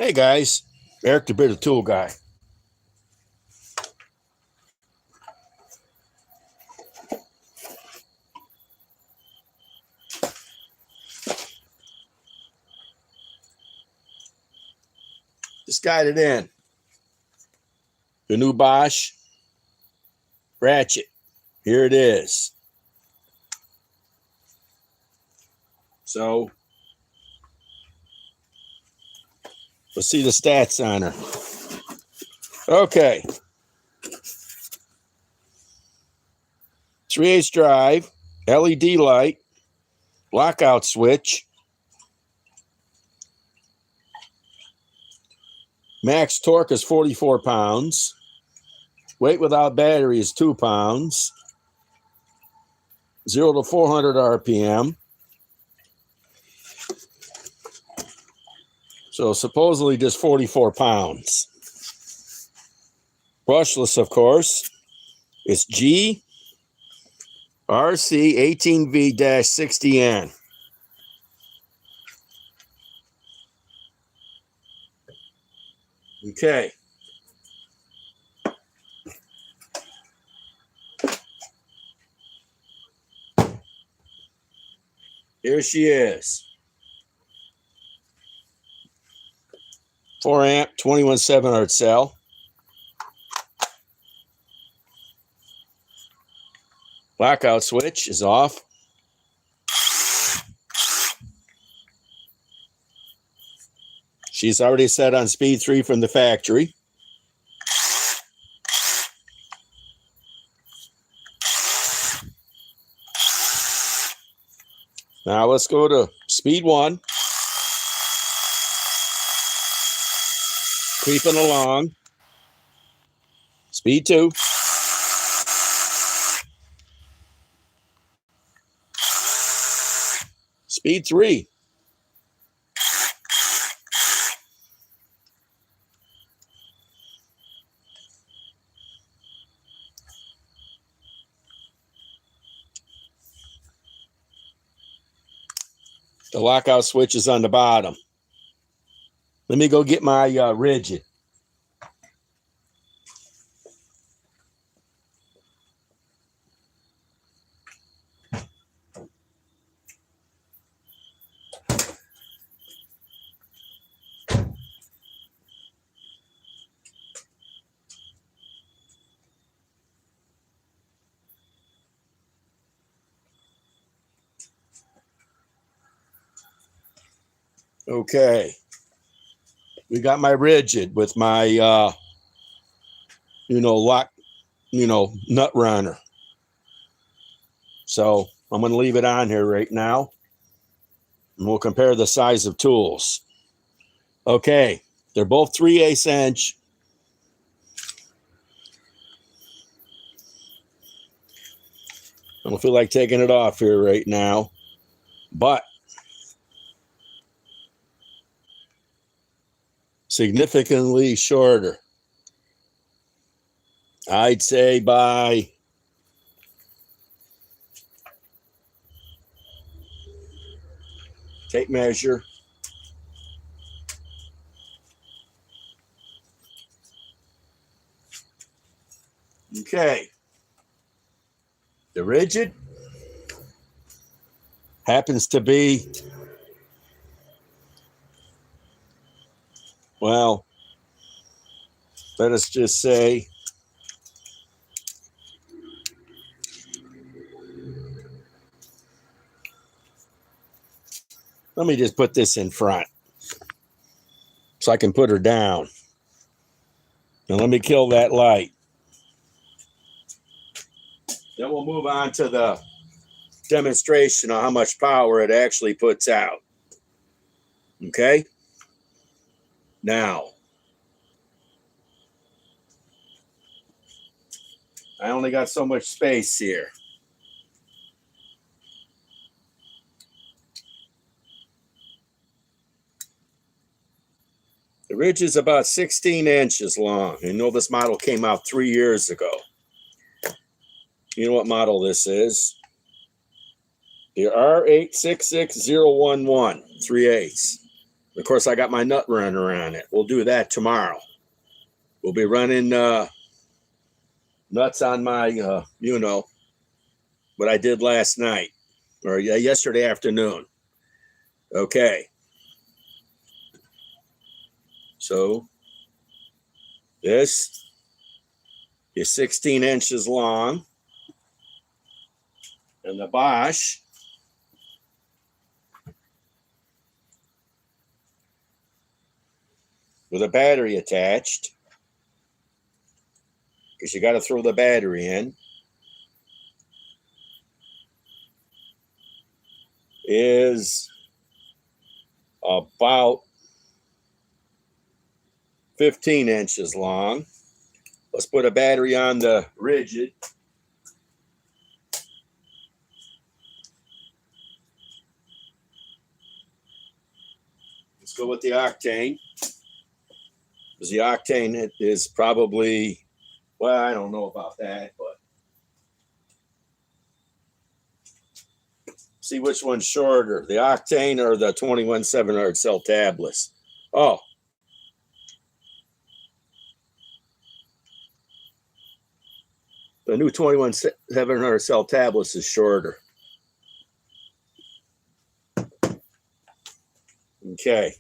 Hey guys, Eric the Bit of Tool Guy. Just got it in. The new Bosch ratchet. Here it is. So let's see the stats on her. Okay. 3/8 drive, LED light, lockout switch, max torque is 44 pounds, weight without battery is 2 pounds, 0 to 400 RPM. So supposedly just 44 pounds. Brushless, of course. It's G RC 18V-60N. Okay. Here she is. 4 amp, 21/700 cell. Lockout switch is off. She's already set on speed 3 from the factory. Now let's go to speed 1. Creeping along. Speed 2. Speed 3. The lockout switch is on the bottom. Let me go get my rigid. Okay. We got my rigid with my, lock, nut runner. So I'm going to leave it on here right now. And we'll compare the size of tools. Okay. They're both 3/8 inch. I don't feel like taking it off here right now, but significantly shorter. I'd say by tape measure. Okay. The rigid happens to be, well, let us just say let me just put this in front so I can put her down. And let me kill that light. Then we'll move on to the demonstration of how much power it actually puts out. Okay? Now, I only got so much space here. The ridge is about 16 inches long. You know this model came out 3 years ago. You know what model this is? The R866011 3/8. Of course, I got my nut runner on it. We'll do that tomorrow. We'll be running nuts on my, what I did last night or yesterday afternoon. Okay. So this is 16 inches long. And the Bosch with a battery attached, because you got to throw the battery in, is about 15 inches long. Let's put a battery on the rigid. Let's go with the octane. Because the octane is probably, well, I don't know about that, but see which one's shorter, the octane or the 21-700 cell tablets. Oh, the new 21-700 cell tablets is shorter. Okay.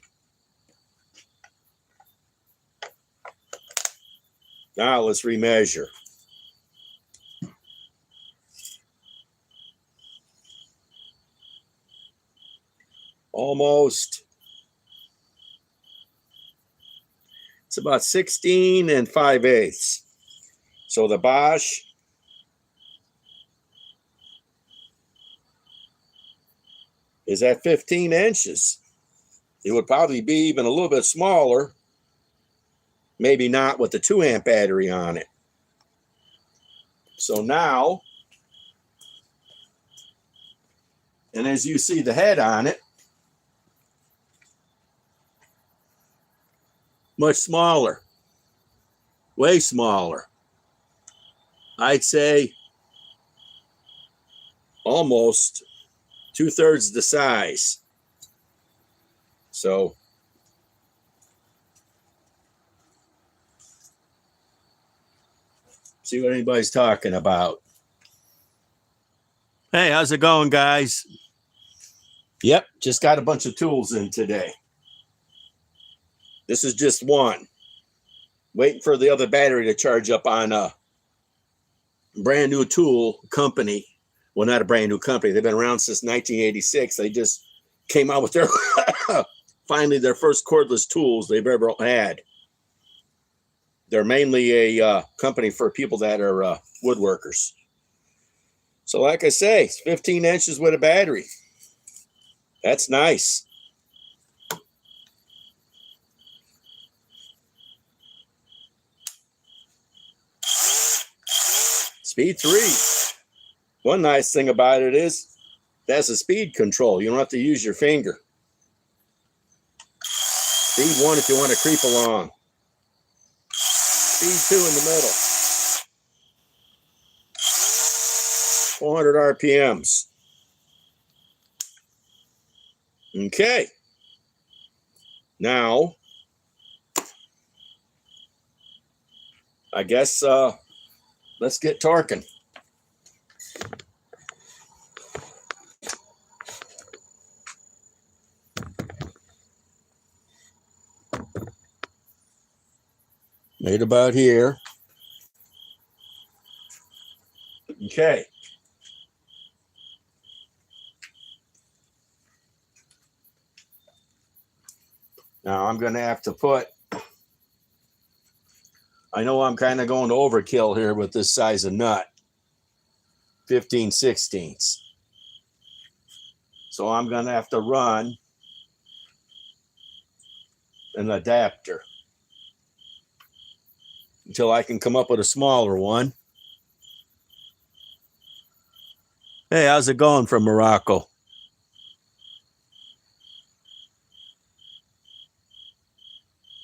Now let's remeasure. Almost. It's about 16 5/8. So the Bosch is at 15 inches. It would probably be even a little bit smaller. Maybe not with the 2 amp battery on it. So now, and as you see the head on it, much smaller, way smaller. I'd say almost 2/3 the size. So see what anybody's talking about. Hey, how's it going, guys? Yep, just got a bunch of tools in today. This is just one. Waiting for the other battery to charge up on a brand new tool company. Well, not a brand new company. They've been around since 1986. They just came out with their finally their first cordless tools they've ever had. They're mainly a company for people that are woodworkers. So like I say, it's 15 inches with a battery. That's nice. Speed 3. One nice thing about it is that's a speed control. You don't have to use your finger. Speed 1 if you want to creep along. Speed 2 in the middle. 400 RPMs. Okay. Now, I guess let's get torquing. Right about here. Okay. Now I'm going to have to put, I know I'm kind of going to overkill here with this size of nut, 15/16. So I'm going to have to run an adapter until I can come up with a smaller one. Hey, how's it going from Morocco?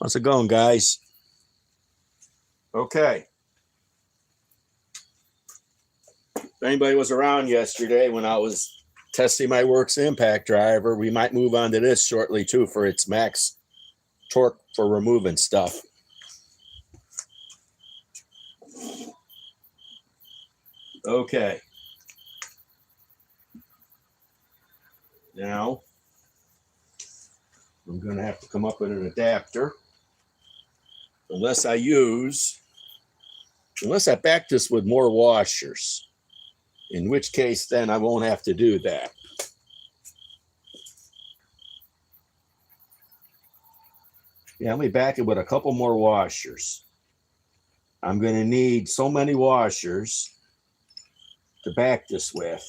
How's it going, guys? Okay. If anybody was around yesterday when I was testing my works impact driver. We might move on to this shortly too for its max torque for removing stuff. Okay. Now, I'm going to have to come up with an adapter. Unless I back this with more washers. In which case, then I won't have to do that. Yeah, let me back it with a couple more washers. I'm going to need so many washers to back this with.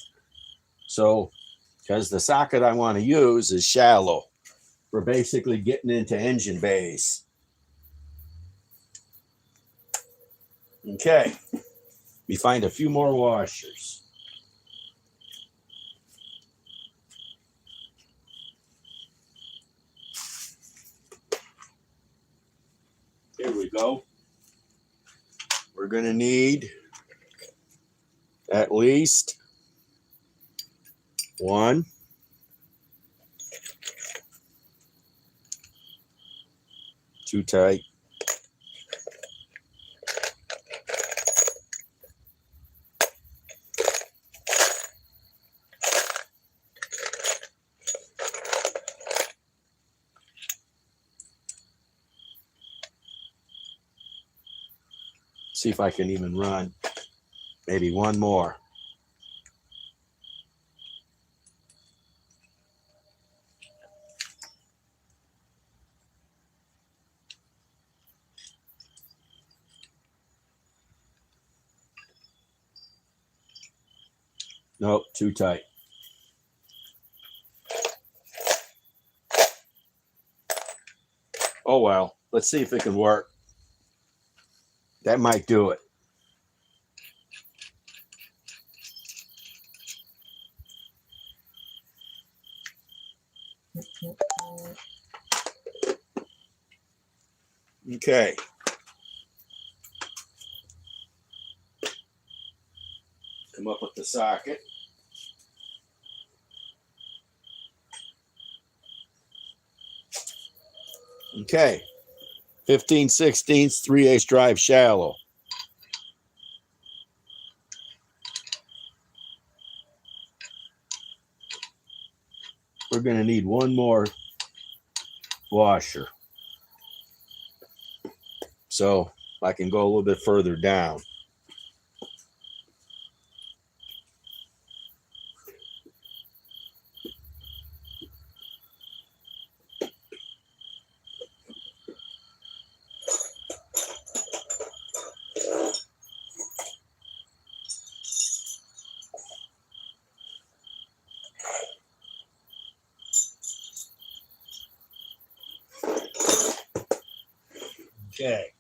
So, because the socket I want to use is shallow for basically getting into engine bays. Okay, we find a few more washers. Here we go. We're going to need at least one, too tight, see if I can even run maybe one more. Nope, too tight. Oh well, let's see if it can work. That might do it. Okay. Come up with the socket. Okay. 15/16 3/8 drive shallow. We're going to need one more washer. So I can go a little bit further down. Okay.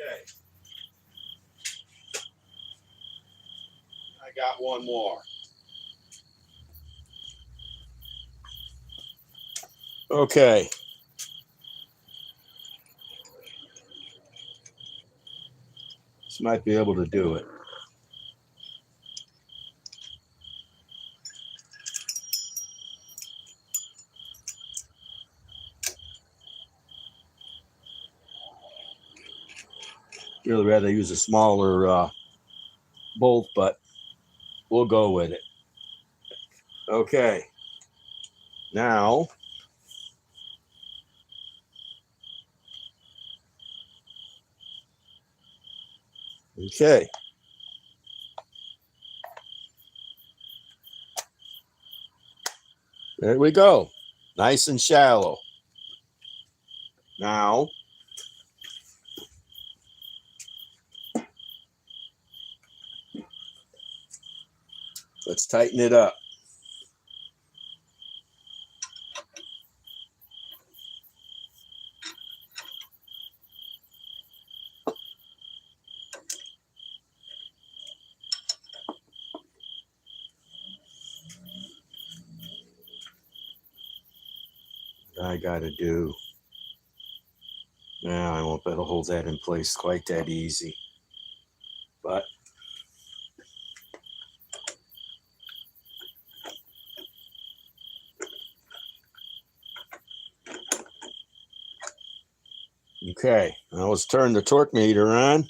Okay. I got one more. Okay. This might be able to do it. Really rather use a smaller bolt, but we'll go with it. Okay. Now, okay. There we go. Nice and shallow. Now, let's tighten it up. I gotta do. Now I won't be able to hold that in place quite that easy. But okay, now let's turn the torque meter on.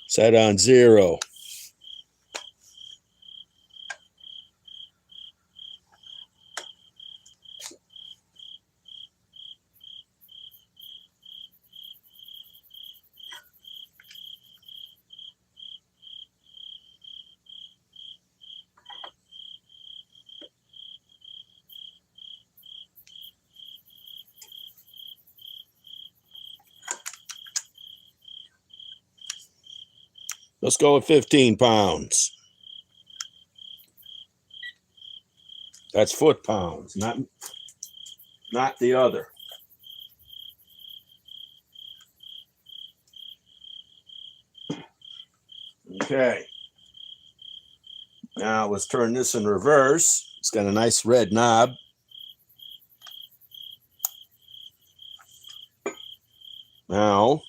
Set on 0. Let's go with 15 pounds. That's foot pounds, not the other. Okay. Now let's turn this in reverse. It's got a nice red knob. Now,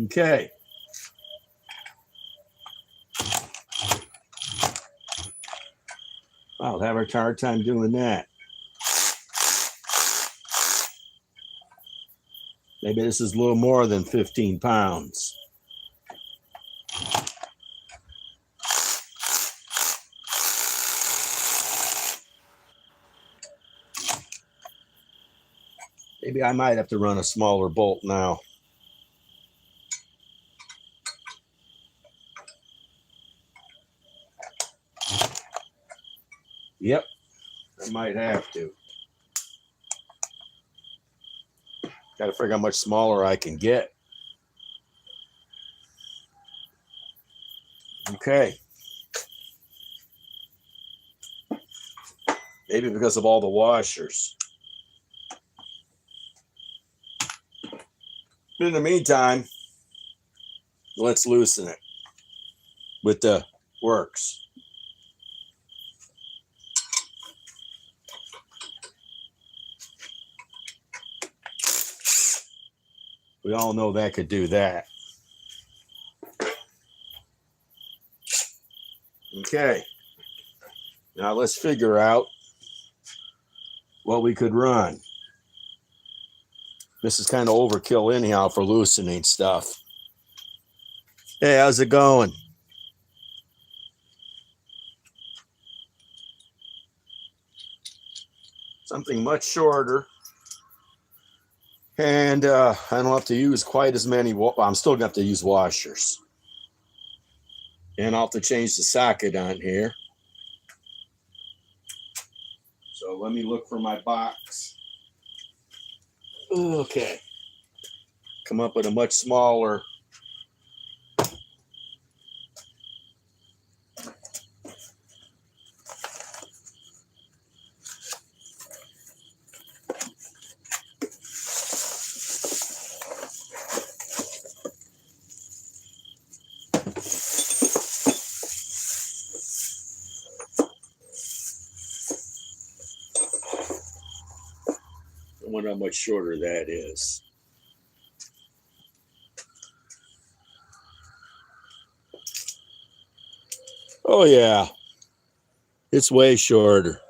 okay. I'll have a hard time doing that. Maybe this is a little more than 15 pounds. Maybe I might have to run a smaller bolt now. Yep, I might have to. Got to figure out how much smaller I can get. Okay. Maybe because of all the washers. But in the meantime, let's loosen it with the works. We all know that could do that. Okay. Now let's figure out what we could run. This is kind of overkill anyhow for loosening stuff. Hey, how's it going? Something much shorter. And I don't have to use quite as many. I'm still going to have to use washers. And I'll have to change the socket on here. So let me look for my box. Okay. Come up with a much smaller. wonder how much shorter that is. Oh yeah, it's way shorter.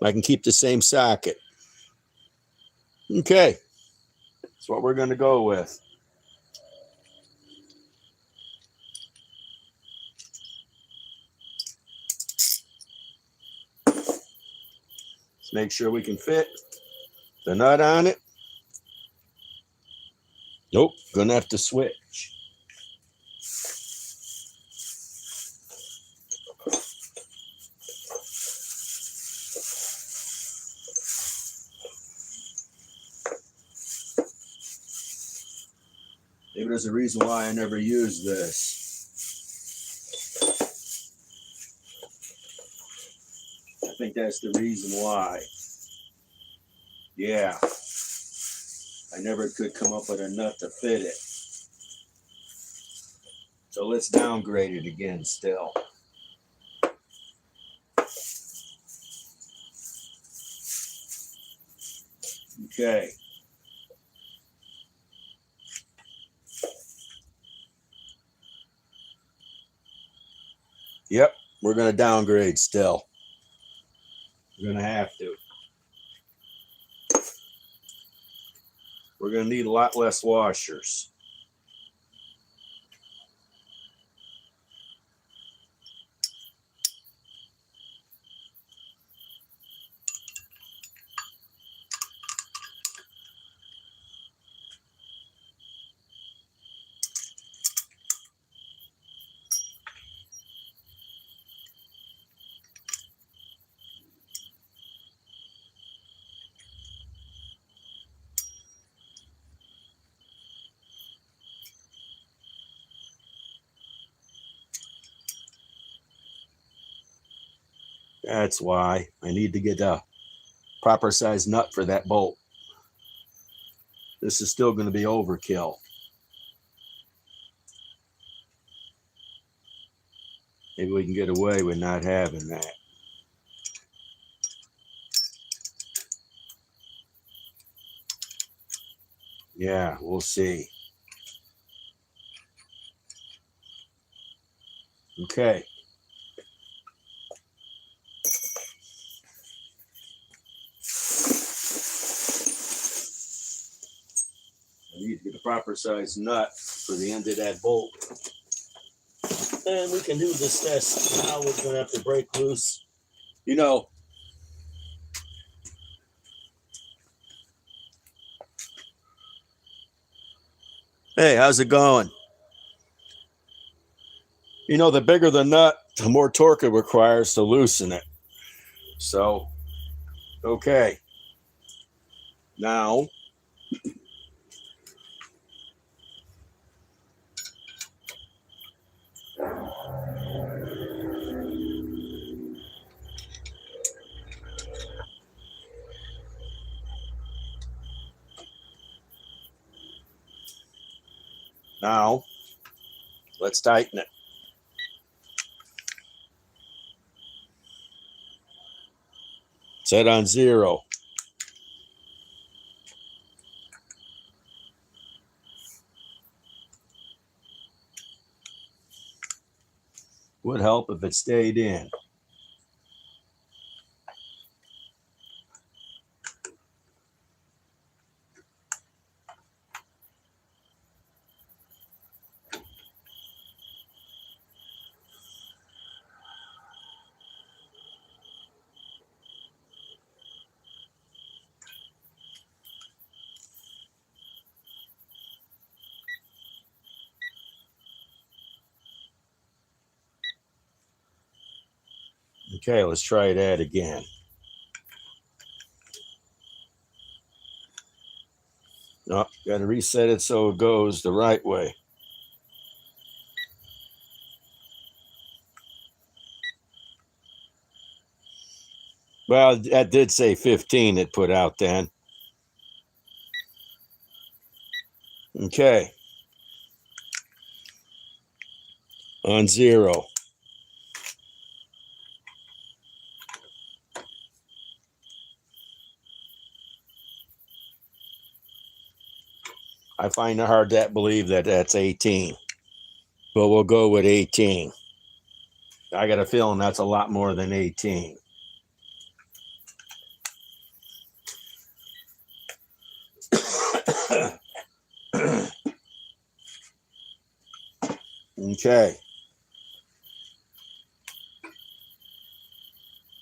I can keep the same socket. Okay, that's what we're going to go with. Let's make sure we can fit the nut on it. Nope, gonna have to switch. Maybe there's a reason why I never use this. I think that's the reason why. Yeah. I never could come up with a nut to fit it. So let's downgrade it again still. Okay. Yep, we're going to downgrade still. We're going to have to. We're going to need a lot less washers. That's why I need to get a proper size nut for that bolt. This is still going to be overkill. Maybe we can get away with not having that. Yeah, we'll see. Okay. I need to get a proper size nut for the end of that bolt. And we can do this test now. We're going to have to break loose. You know, hey, how's it going? You know, the bigger the nut, the more torque it requires to loosen it. So, okay. Now, let's tighten it. Set on 0. Would help if it stayed in. Okay, let's try that again. No, got to reset it so it goes the right way. Well, that did say 15 it put out then. Okay. On 0. I find it hard to believe that that's 18, but we'll go with 18. I got a feeling that's a lot more than 18. Okay.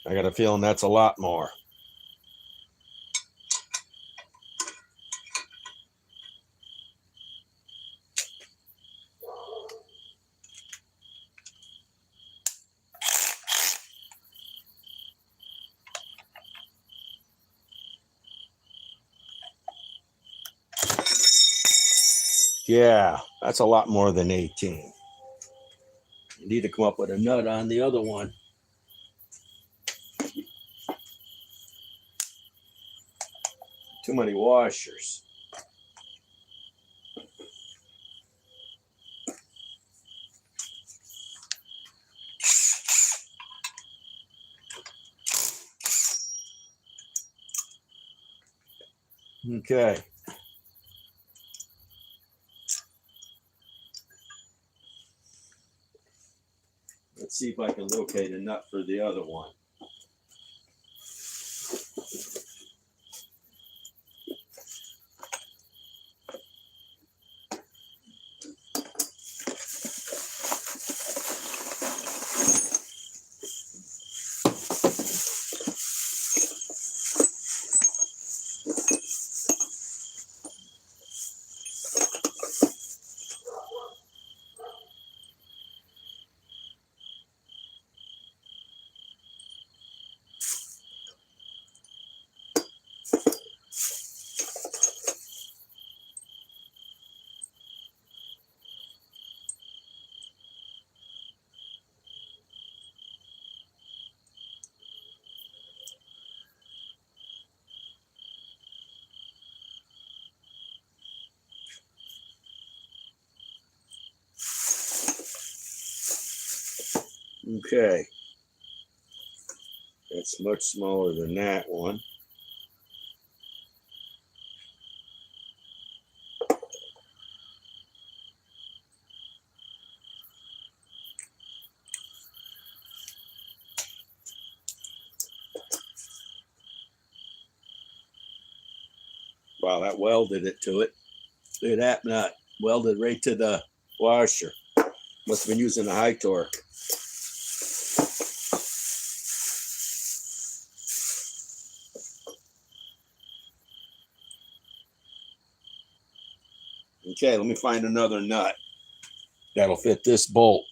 I got a feeling that's a lot more. Yeah, that's a lot more than 18. You need to come up with a nut on the other one. Too many washers. Okay. Let's see if I can locate a nut for the other one. Okay. That's much smaller than that one. Wow, that welded it to it. Look at that nut. Welded right to the washer. Must have been using a high torque. Okay, let me find another nut that'll fit this bolt.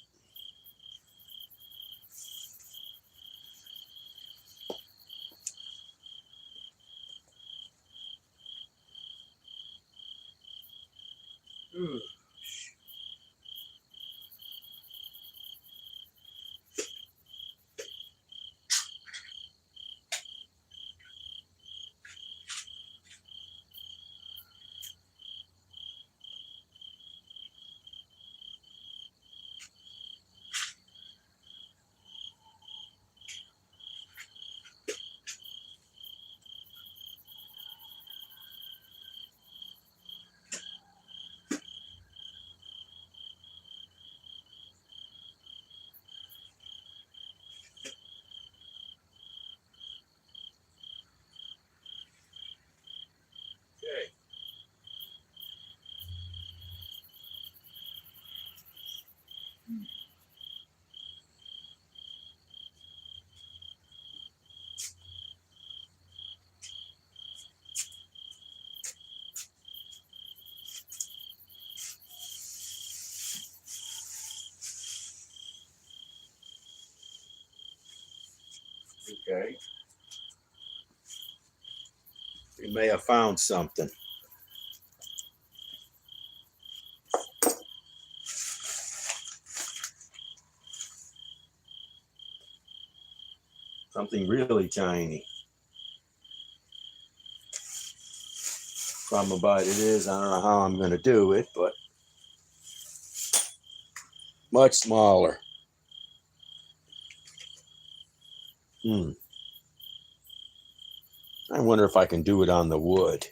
Okay. Okay. We may have found something. Something really tiny. Problem about it is, I don't know how I'm going to do it, but much smaller. I wonder if I can do it on the wood.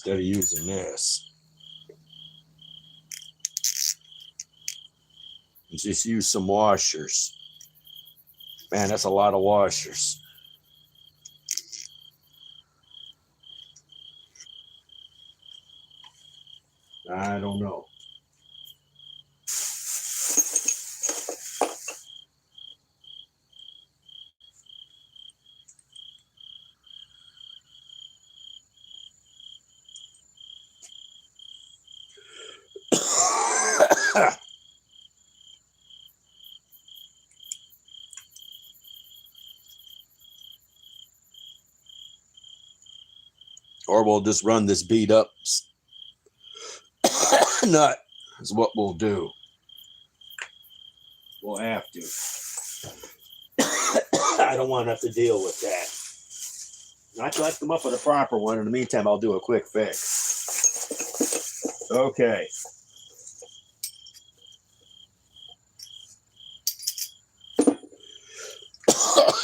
instead of using this. And just use some washers. Man, that's a lot of washers. I don't know. Or we'll just run this beat up nut is what we'll do. We'll have to. I don't want to have to deal with that. I collect them up with a proper one. In the meantime, I'll do a quick fix. Okay.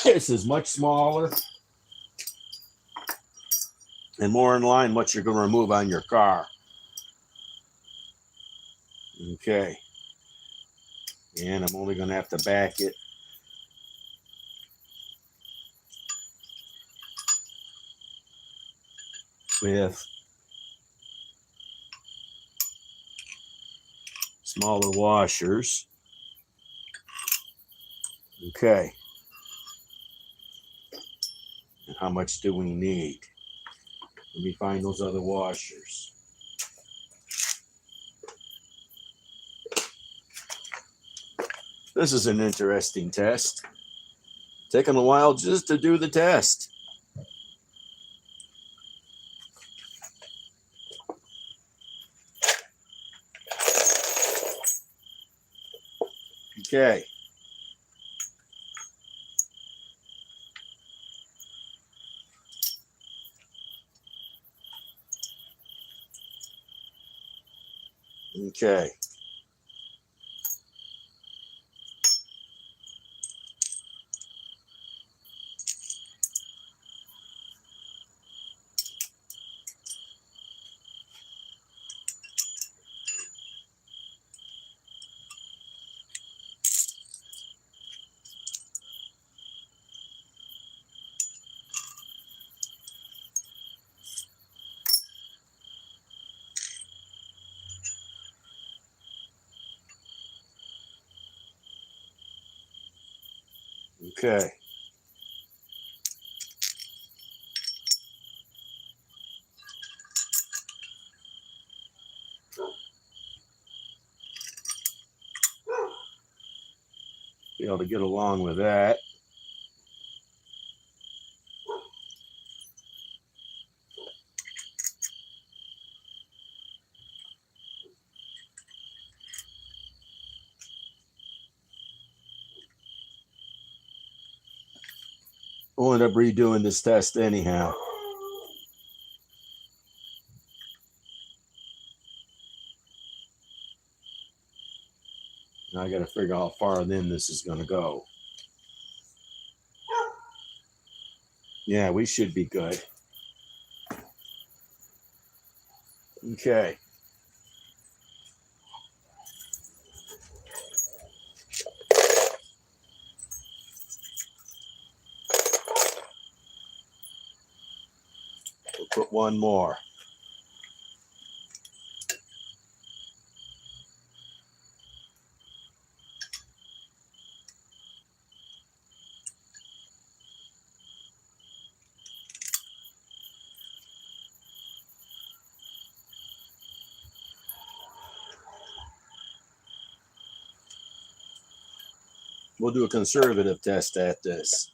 This is much smaller and more in line what you're going to remove on your car. Okay. And I'm only going to have to back it. With smaller washers. Okay. And how much do we need? Let me find those other washers. This is an interesting test. Taking a while just to do the test. Okay. Okay. Okay. Be able to get along with that. We'll end up redoing this test anyhow. Now I got to figure out how far in this is going to go. Yeah, we should be good. Okay. We'll put one more. We'll do a conservative test at this.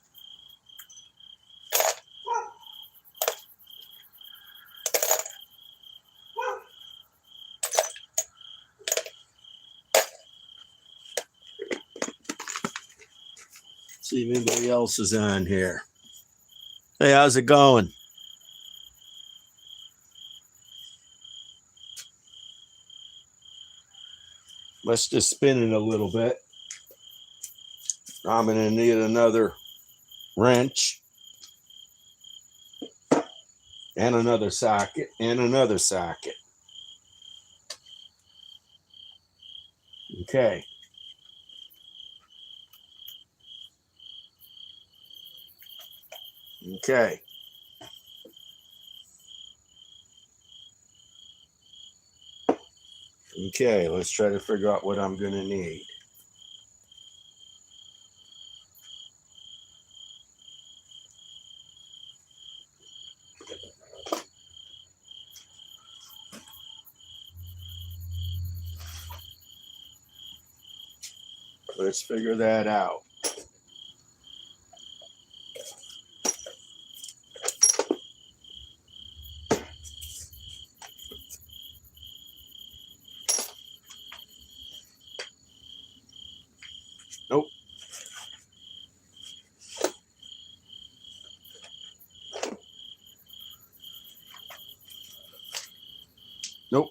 See if anybody else is on here. Hey, how's it going? Let's just spin it a little bit. I'm going to need another wrench. And another socket, and another socket. Okay. Okay. Okay, let's try to figure out what I'm going to need. Let's figure that out. Nope. Nope.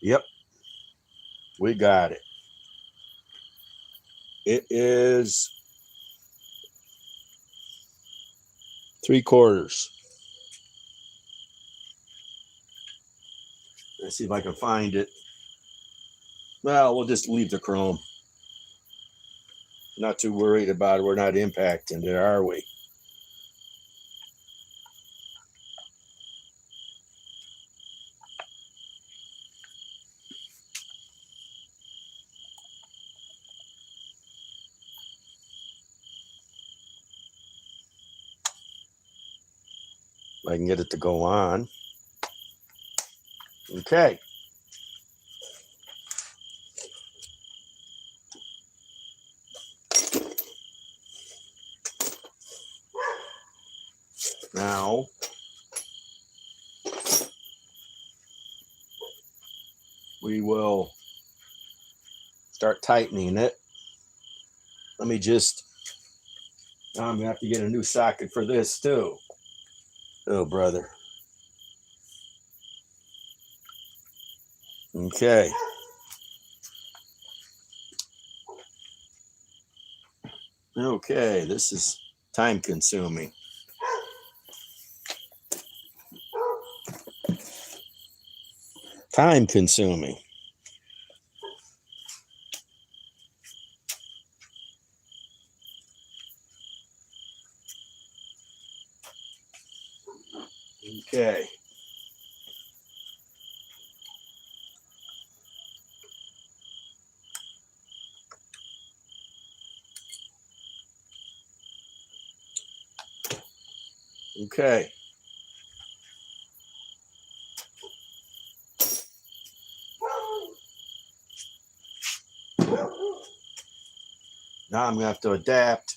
Yep. We got it. It is 3/4. Let's see if I can find it. Well, we'll just leave the chrome. Not too worried about it. We're not impacting it, are we? I can get it to go on. Okay. Now, we will start tightening it. Let me just, now I'm going to have to get a new socket for this too. Oh, brother. Okay. Okay, this is time consuming. Time consuming. Okay. Okay. Now I'm going to have to adapt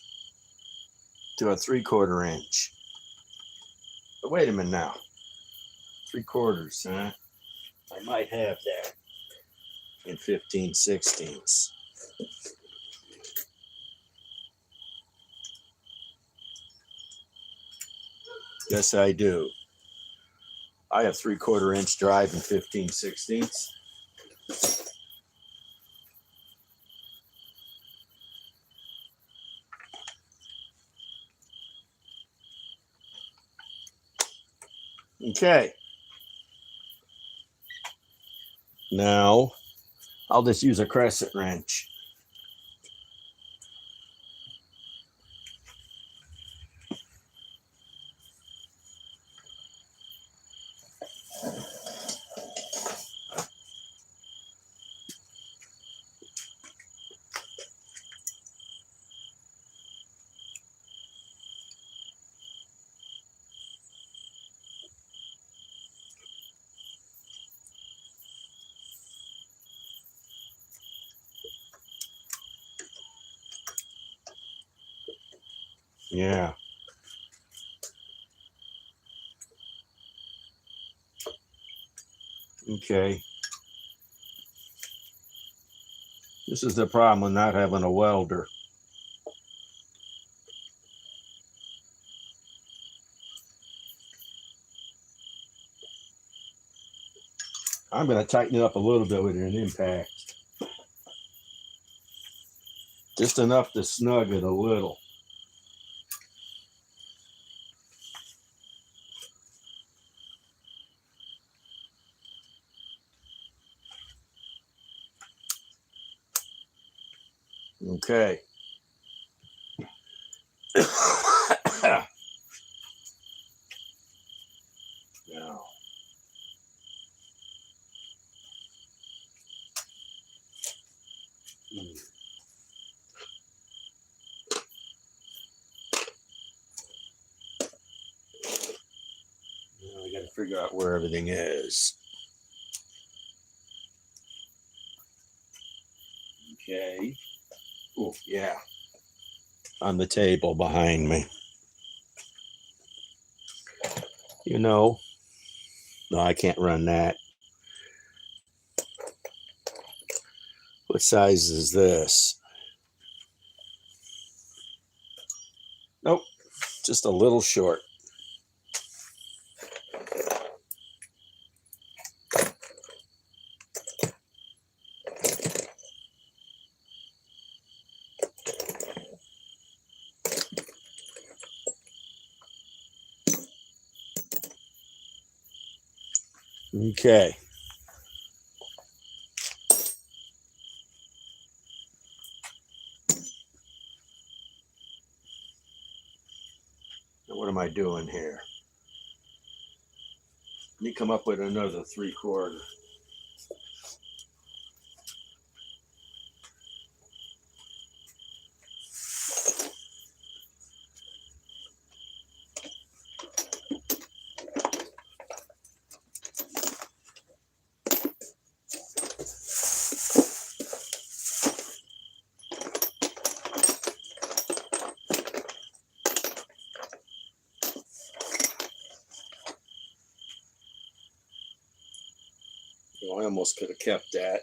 to a 3/4 inch. But wait a minute now. 3/4, huh? I might have that in 15/16. Yes, I do. I have 3/4 inch drive in 15/16. Okay. Now, I'll just use a crescent wrench. Yeah. Okay. This is the problem with not having a welder. I'm going to tighten it up a little bit with an impact. Just enough to snug it a little. Okay. Now. Now I got to figure out where everything is. Okay. Oh, yeah. On the table behind me. You know, no, I can't run that. What size is this? Nope, just a little short. Okay. Now what am I doing here? Let me come up with another 3/4. Oh, I almost could have kept that.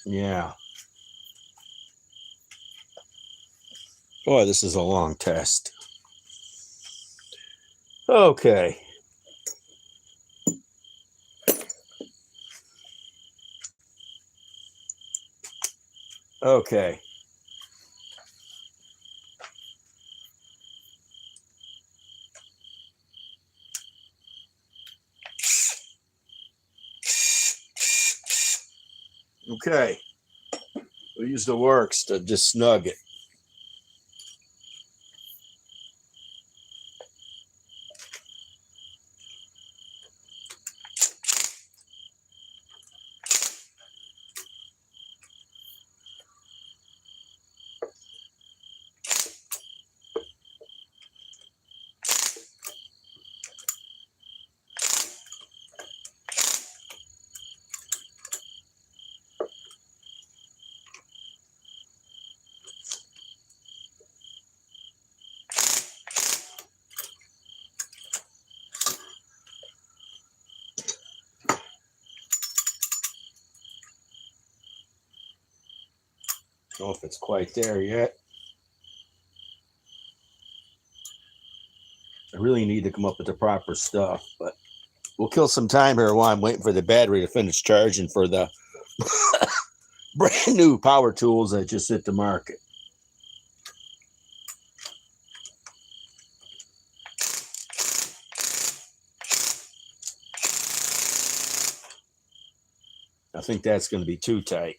Yeah. Boy, this is a long test. Okay. Okay. Okay. We'll use the works to just snug it. I don't know if it's quite there yet. I really need to come up with the proper stuff, but we'll kill some time here while I'm waiting for the battery to finish charging for the brand new power tools that just hit the market. I think that's going to be too tight.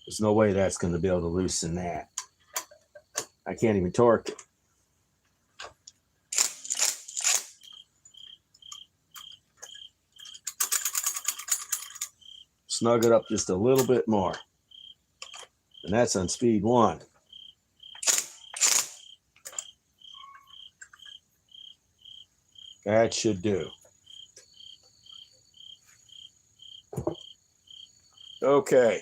There's no way that's going to be able to loosen that. I can't even torque it. Snug it up just a little bit more. And that's on speed 1. That should do. Okay.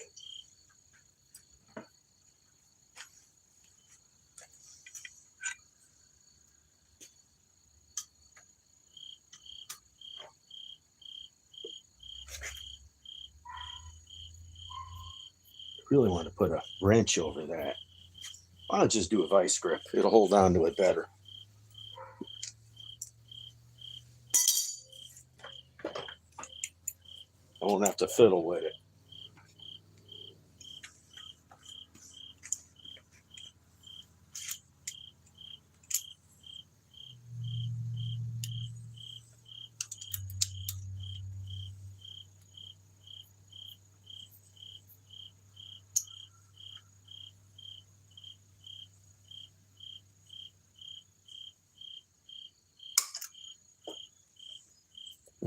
Really want to put a wrench over that. Why don't just do a vice grip? It'll hold on to it better. I won't have to fiddle with it.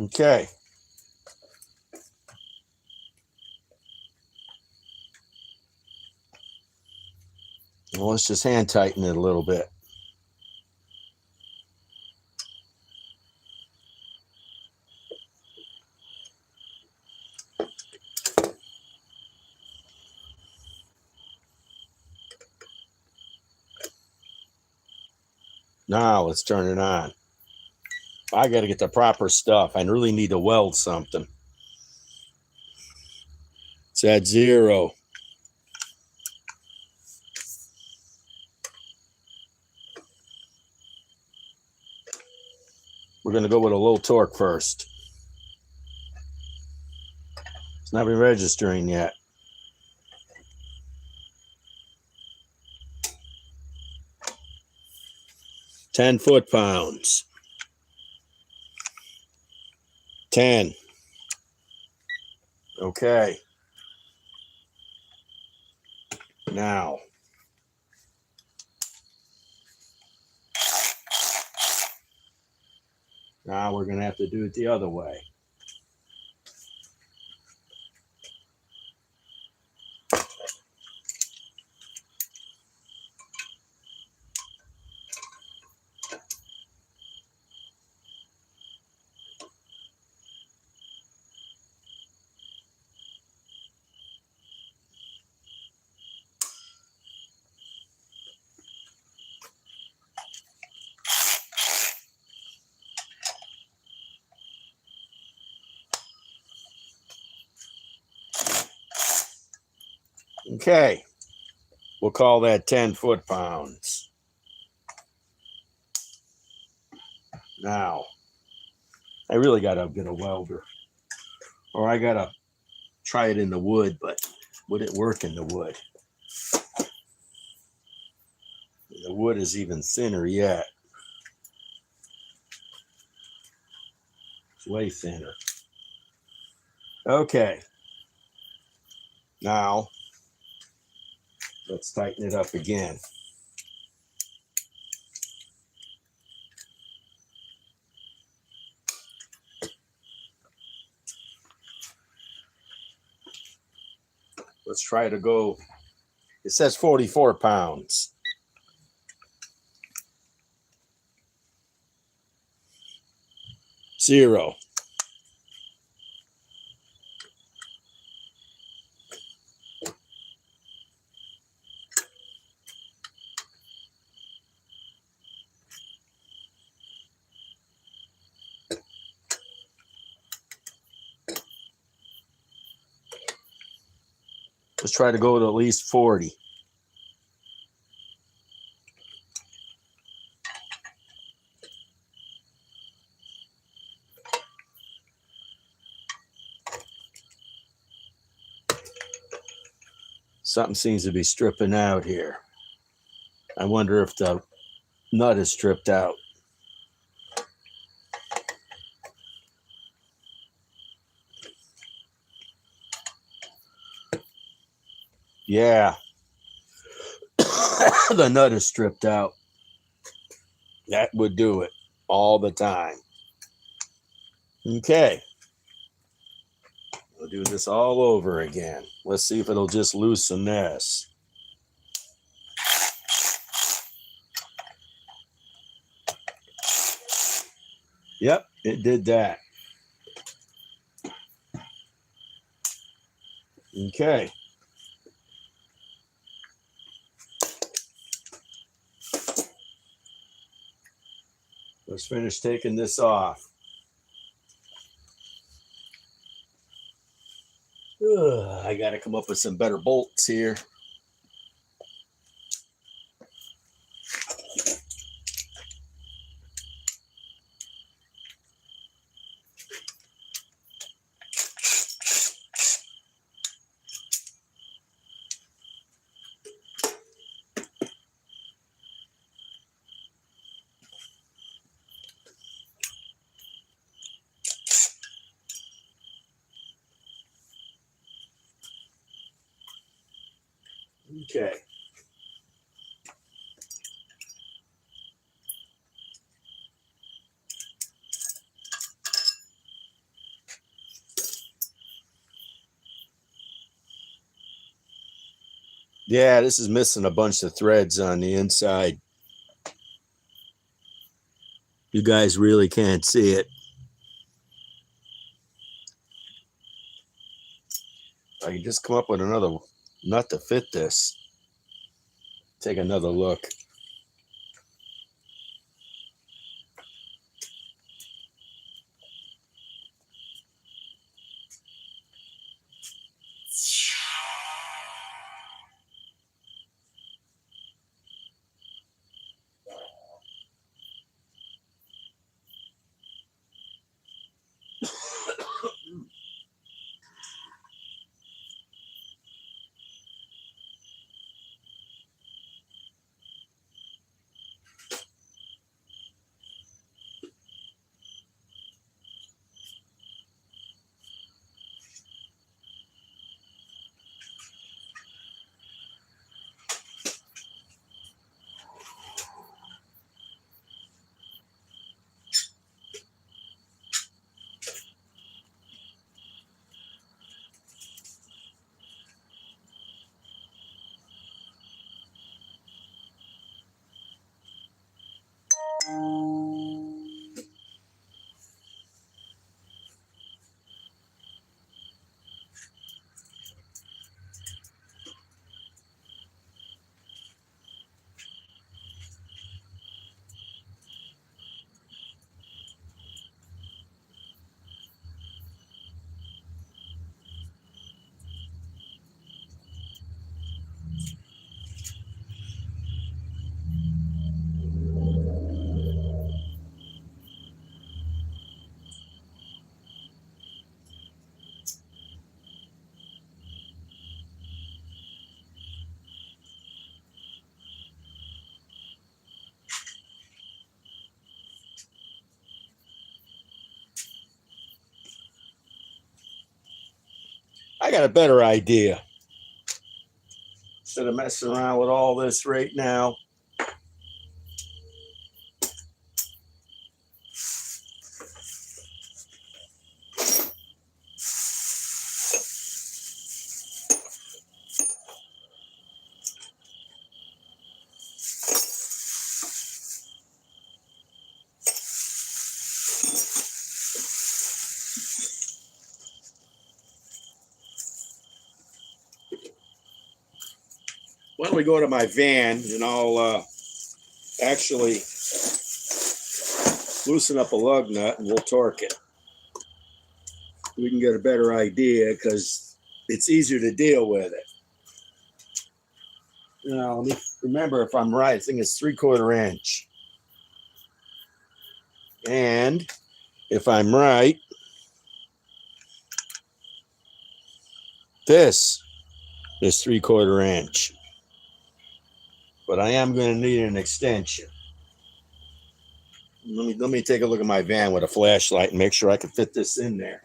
Okay. Well, let's just hand tighten it a little bit. Now let's turn it on. I got to get the proper stuff. I really need to weld something. It's at 0. We're going to go with a low torque first. It's not been registering yet. Ten foot-pounds. 10. Okay. Now. Now we're going to have to do it the other way. Okay. We'll call that 10 foot-pounds. Now, I really got to get a welder. Or I got to try it in the wood, but would it work in the wood? The wood is even thinner yet. It's way thinner. Okay. Now, let's tighten it up again. Let's try to go. It says 44 pounds. Zero. Let's try to go to at least 40. Something seems to be stripping out here. I wonder if the nut is stripped out. Yeah. The nut is stripped out. That would do it all the time. Okay. We'll do this all over again. Let's see if it'll just loosen this. Yep, it did that. Okay. Let's finish taking this off. I got to come up with some better bolts here. Okay. Yeah, this is missing a bunch of threads on the inside. You guys really can't see it. I can just come up with another nut to fit this. Take another look. I got a better idea. Instead of messing around with all this right now, why don't we go to my van and I'll actually loosen up a lug nut and we'll torque it. We can get a better idea because it's easier to deal with it. Now, let me remember if I'm right. I think it's 3/4 inch. And if I'm right, this is 3/4 inch. But I am going to need an extension. Let me take a look at my van with a flashlight and make sure I can fit this in there.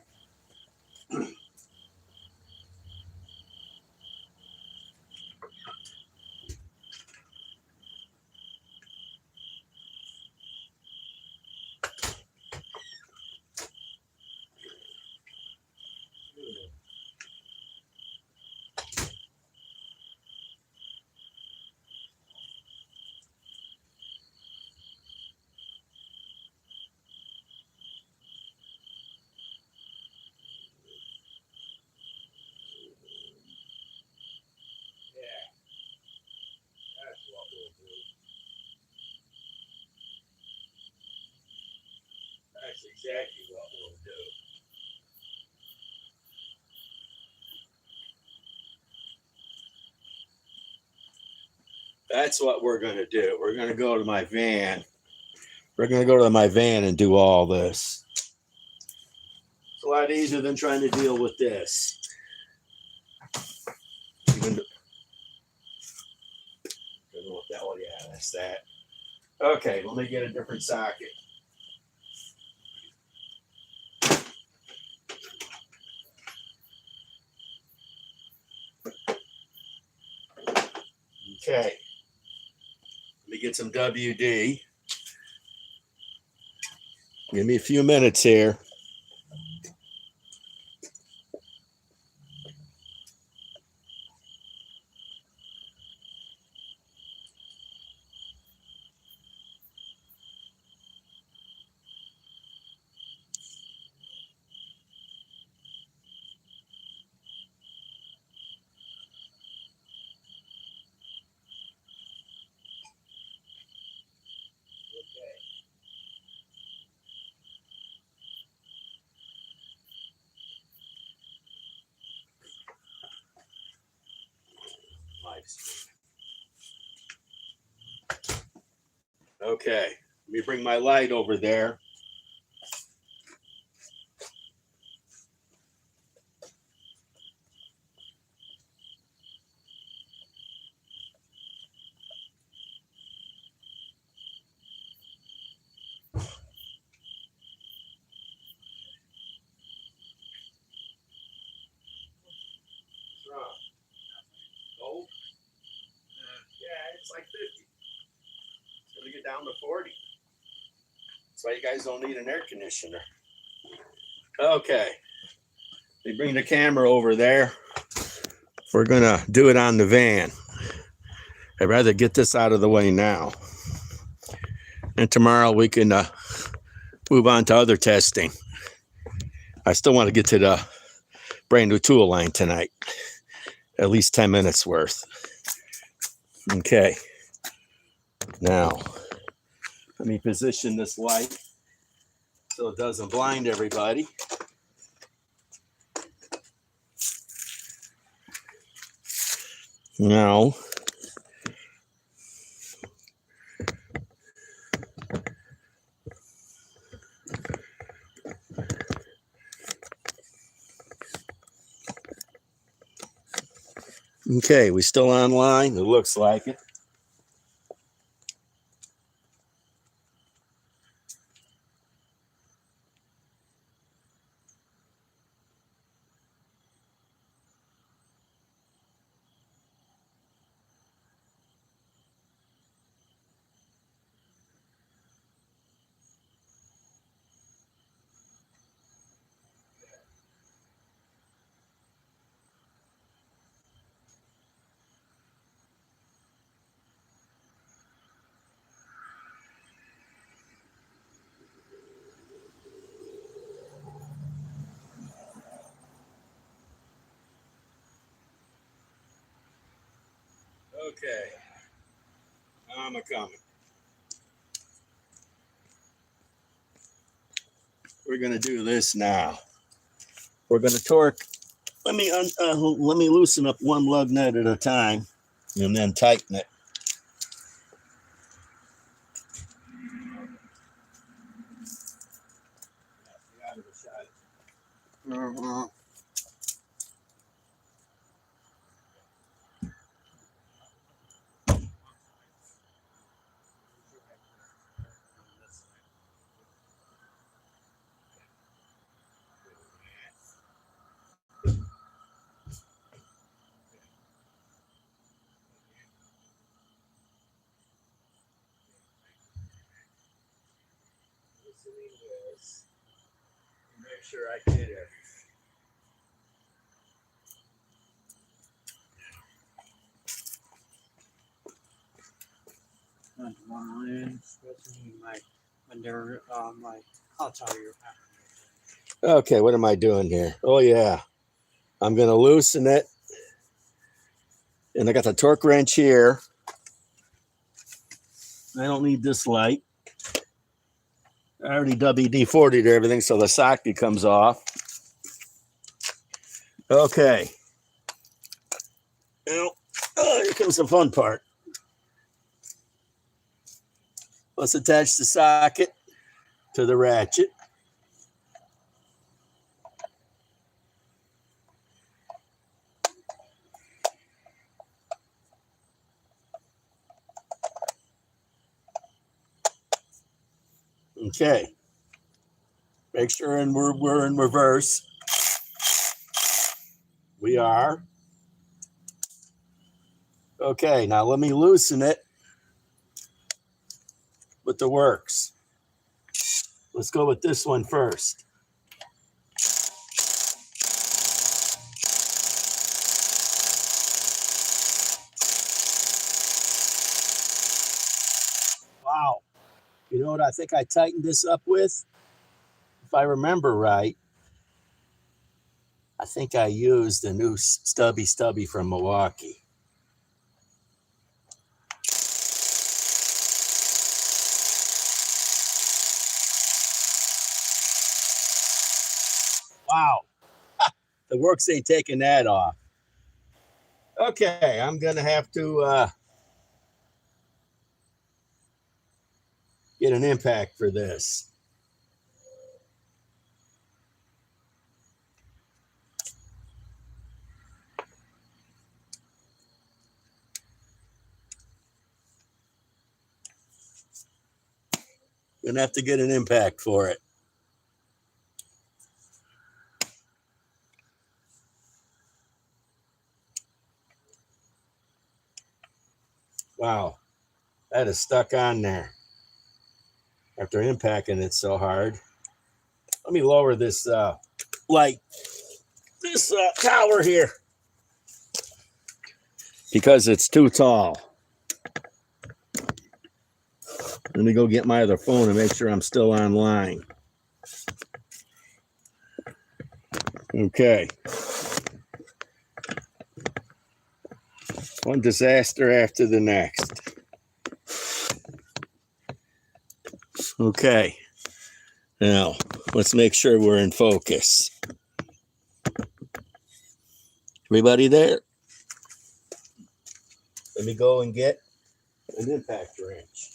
That's exactly what we'll do. That's what we're going to do. We're going to go to my van. We're going to go to my van and do all this. It's a lot easier than trying to deal with this. Even yeah, that's that. Okay, let me get a different socket. Okay. Let me get some WD. Give me a few minutes here. Okay, let me bring my light over there. Gold? Yeah, it's like 50. It's going to get down to 40. That's why you guys don't need an air conditioner. Okay. They bring the camera over there. We're going to do it on the van. I'd rather get this out of the way now. And tomorrow we can move on to other testing. I still want to get to the brand new tool line tonight. At least 10 minutes worth. Okay. Now, let me position this light so it doesn't blind everybody. Now, okay, we still online? It looks like it. Okay, I'm a-coming. We're gonna do this now. We're gonna torque. Let me loosen up one lug nut at a time, and then tighten it. Make sure I get it. I'll tell you. Okay, what am I doing here? Oh yeah, I'm gonna loosen it, and I got the torque wrench here. I don't need this light. I already WD-40'd everything, so the socket comes off. Okay. Now, here comes the fun part. Let's attach the socket to the ratchet. Okay. Make sure we're in reverse. We are. Okay, now let me loosen it with the works. Let's go with this one first. Wow. You know what I think I tightened this up with? If I remember right, I think I used the new stubby from Milwaukee. Wow. The works ain't taking that off. Okay, I'm going to have to get an impact for this. Gonna have to get an impact for it. Wow, that is stuck on there after impacting it so hard. Let me lower this light, this tower here, because it's too tall. Let me go get my other phone and make sure I'm still online. Okay. One disaster after the next. Okay. Now, let's make sure we're in focus. Everybody there? Let me go and get an impact wrench.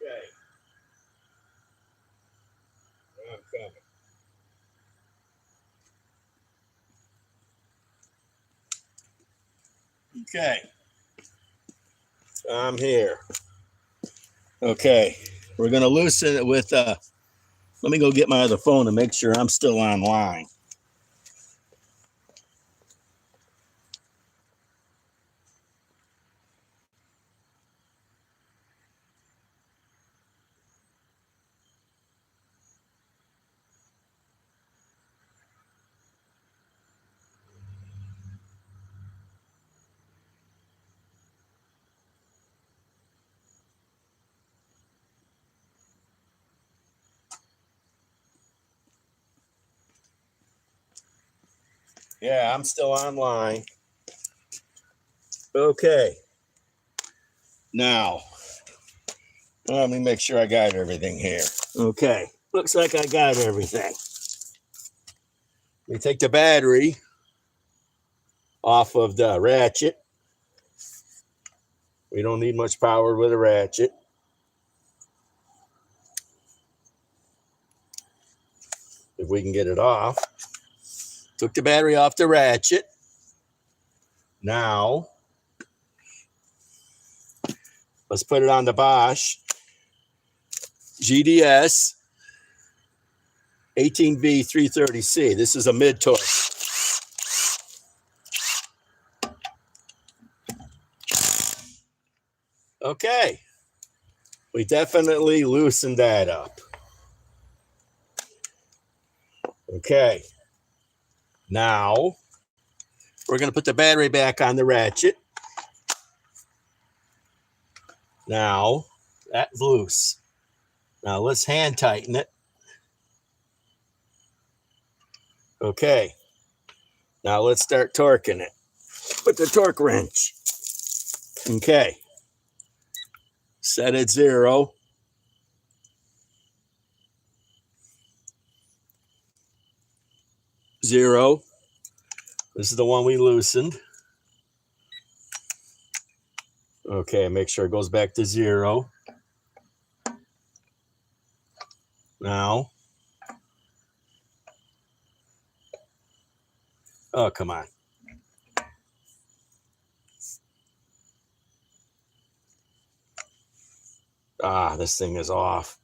Okay. I'm coming. Okay. I'm here. Okay. We're going to loosen it with, let me go get my other phone and make sure I'm still online. Yeah, I'm still online. Okay. Now, let me make sure I got everything here. Okay. Looks like I got everything. Let me take the battery off of the ratchet. We don't need much power with a ratchet. If we can get it off. Took the battery off the ratchet. Now, let's put it on the Bosch GDS. 18V 330C. This is a mid-torque. Okay. We definitely loosened that up. Okay. Now, we're going to put the battery back on the ratchet. Now, that's loose. Now, let's hand tighten it. Okay. Now, let's start torquing it. Put the torque wrench. Okay. Set at 0. Zero. This is the one we loosened. Okay, make sure it goes back to 0. Now. Oh, come on. Ah, this thing is off.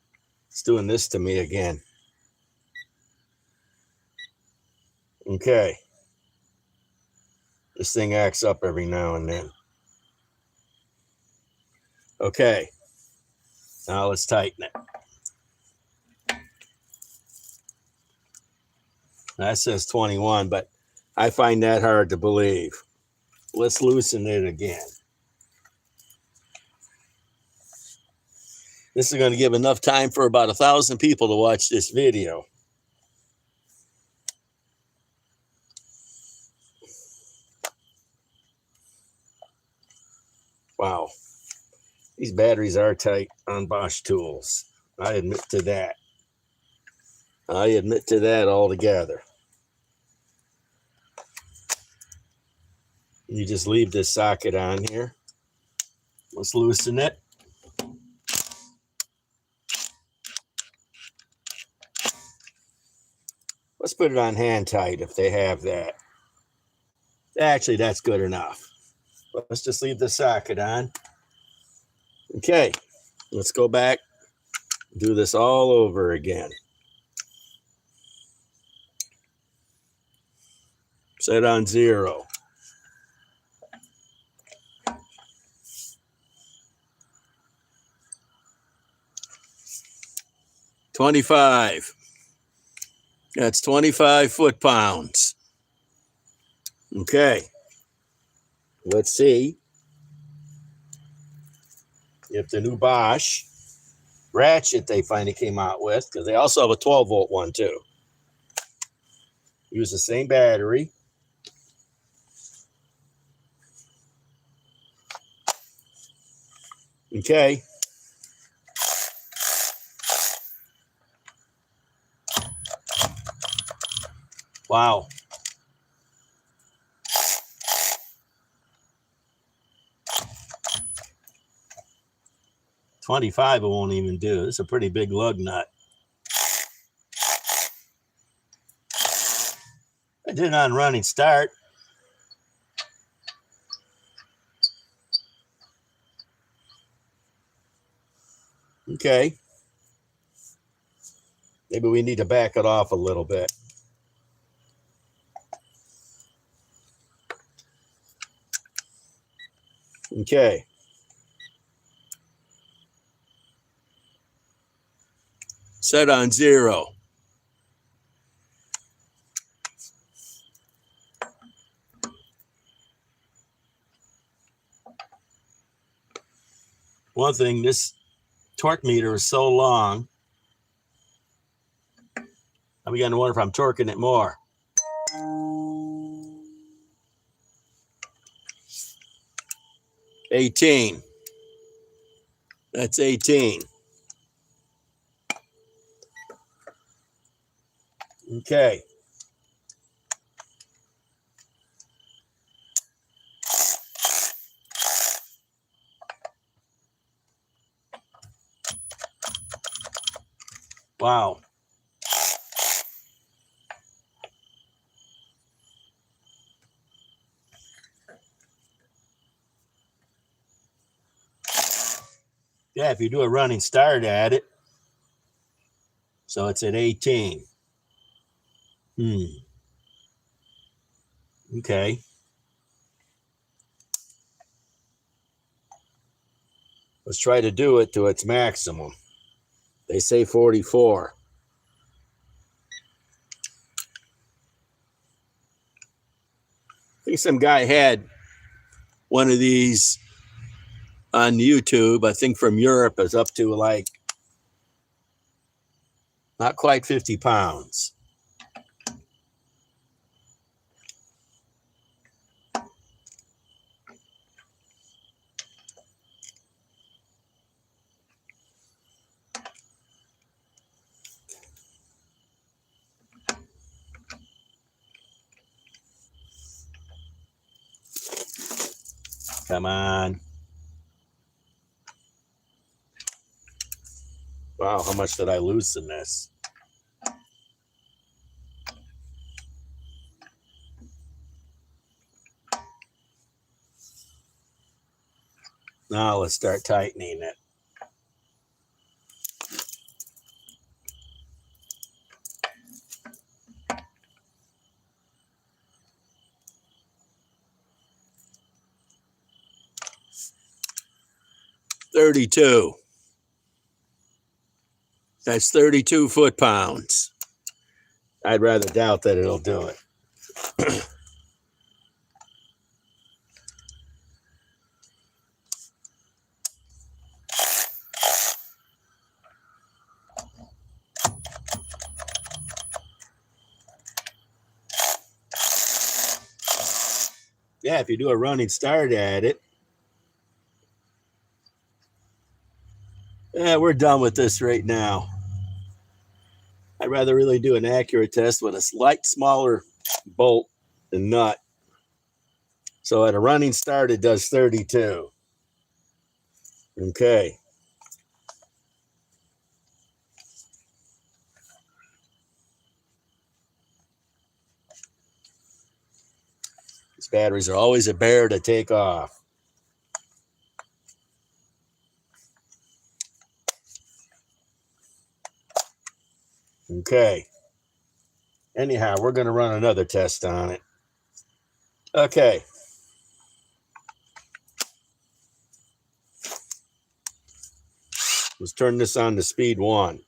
It's doing this to me again. Okay. This thing acts up every now and then. Okay. Now let's tighten it. That says 21, but I find that hard to believe. Let's loosen it again. This is going to give enough time for about 1,000 people to watch this video. Wow. These batteries are tight on Bosch tools. I admit to that. I admit to that altogether. You just leave this socket on here. Let's loosen it. Let's put it on hand tight if they have that. Actually, that's good enough. Let's just leave the socket on. Okay, let's go back, do this all over again. Set on 0. $25. That's 25 foot-pounds. Okay. Let's see if the new Bosch ratchet they finally came out with, because they also have a 12-volt one too. Use the same battery. Okay. Wow. $25 it won't even do. It's a pretty big lug nut. I did it on running start. Okay. Maybe we need to back it off a little bit. Okay. Set on 0. One thing, this torque meter is so long, I'm beginning to wonder if I'm torquing it more. $18. That's 18. Okay. Wow. Yeah, if you do a running start at it, so it's at 18. Okay. Let's try to do it to its maximum. They say 44. I think some guy had one of these on YouTube, I think from Europe, is up to like not quite 50 pounds. Come on. Wow, how much did I loosen this? Now let's start tightening it. $32. That's 32 foot-pounds. I'd rather doubt that it'll do it. Yeah, if you do a running start at it. Yeah, we're done with this right now. I'd rather really do an accurate test with a slight smaller bolt and nut. So at a running start, it does 32. Okay. These batteries are always a bear to take off. Okay. Anyhow, we're going to run another test on it. Okay. Let's turn this on to speed 1.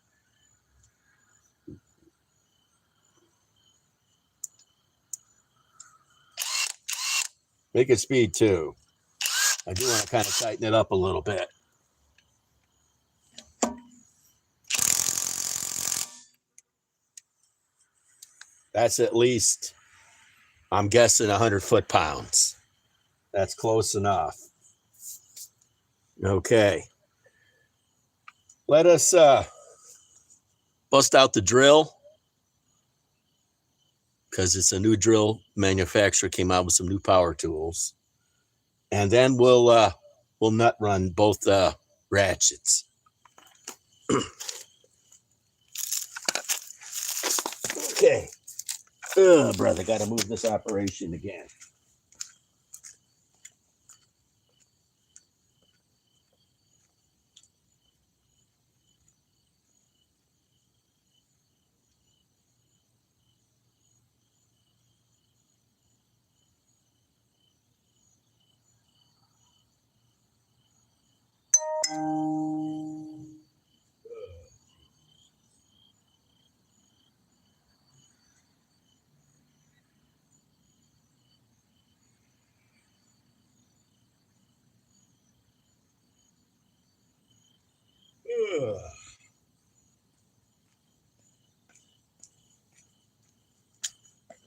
Make it speed 2. I do want to kind of tighten it up a little bit. That's at least, I'm guessing, 100 foot-pounds. That's close enough. Okay. Let us bust out the drill, because it's a new drill manufacturer came out with some new power tools. And then we'll nut run both ratchets. Okay. Brother, got to move this operation again.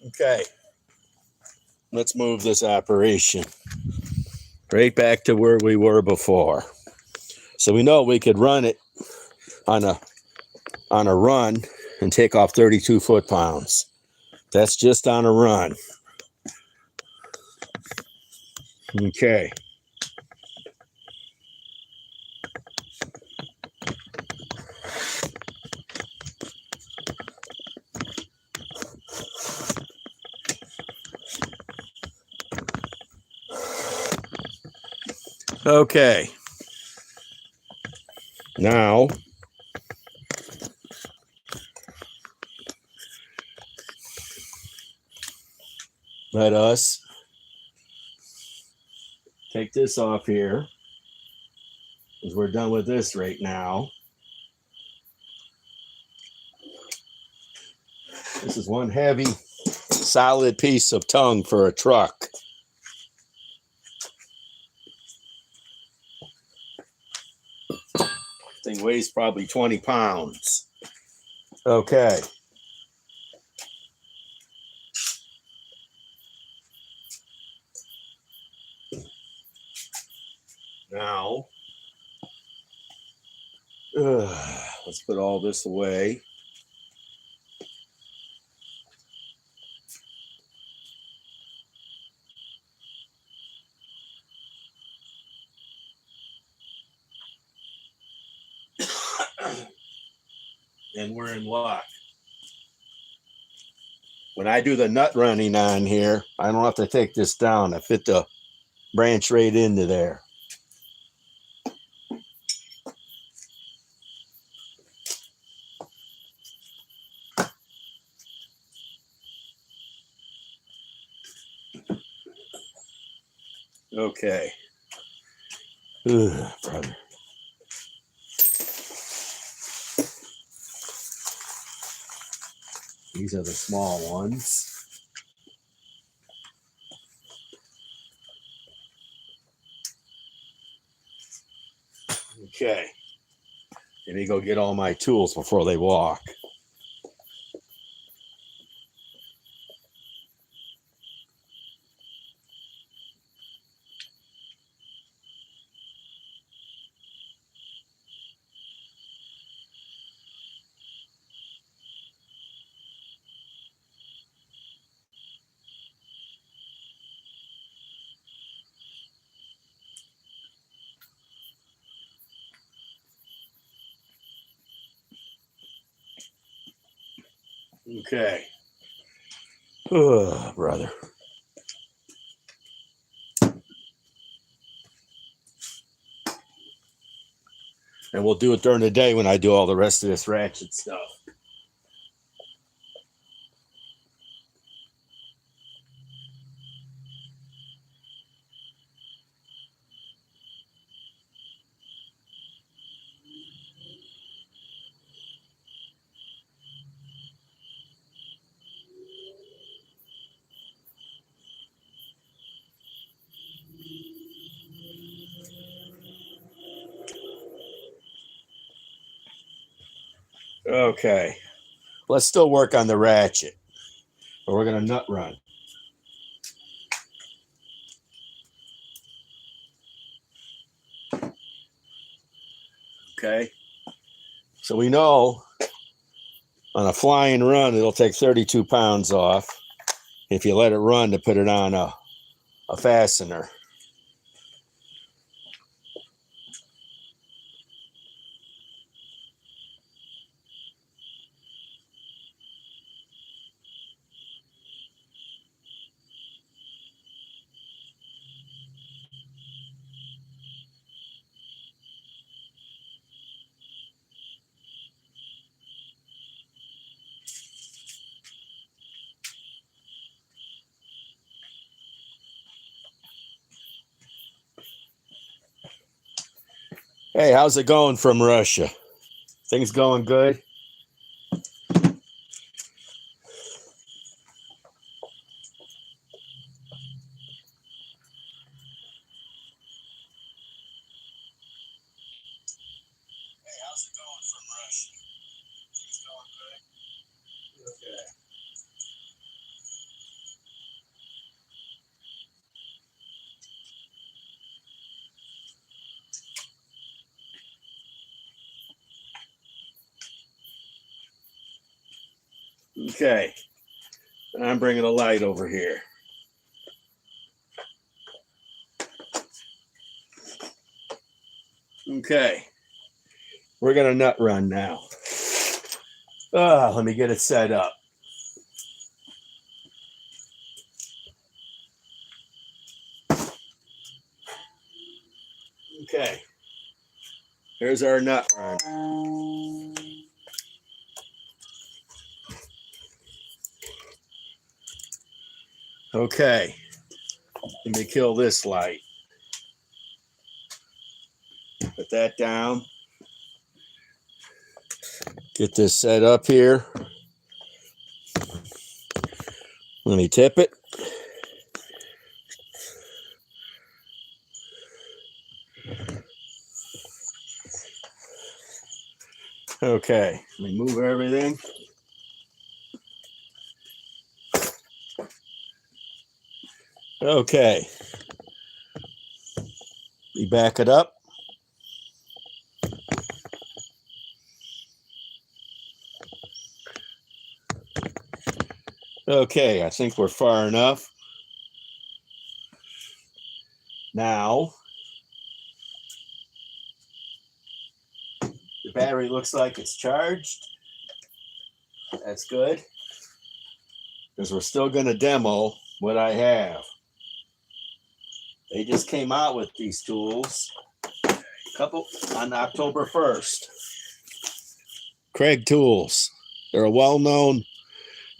Okay. Let's move this operation right back to where we were before. So we know we could run it on a run and take off 32 foot-pounds. That's just on a run. Okay. Okay. Now, let us take this off here, because we're done with this right now. This is one heavy, solid piece of tongue for a truck. Thing weighs probably 20 pounds. Okay. Now, let's put all this away. And we're in luck. When I do the nut running on here, I don't have to take this down. I fit the branch right into there. Okay. Ugh, brother. These are the small ones. Okay. Let me go get all my tools before they walk. Okay. Oh, brother. And we'll do it during the day when I do all the rest of this ratchet stuff. Okay. Let's still work on the ratchet. But we're going to nut run. Okay. So we know on a flying run, it'll take 32 pounds off if you let it run to put it on a fastener. Hey, how's it going from Russia? Things going good? Okay. I'm bringing a light over here. Okay. We're going to nut run now. Let me get it set up. Okay. Here's our nut run. Okay, let me kill this light. Put that down. Get this set up here. Let me tip it. Okay, remove everything. Okay, we back it up. Okay, I think we're far enough. Now, the battery looks like it's charged. That's good, because we're still going to demo what I have. They just came out with these tools on October 1st. Kreg Tools. They're a well-known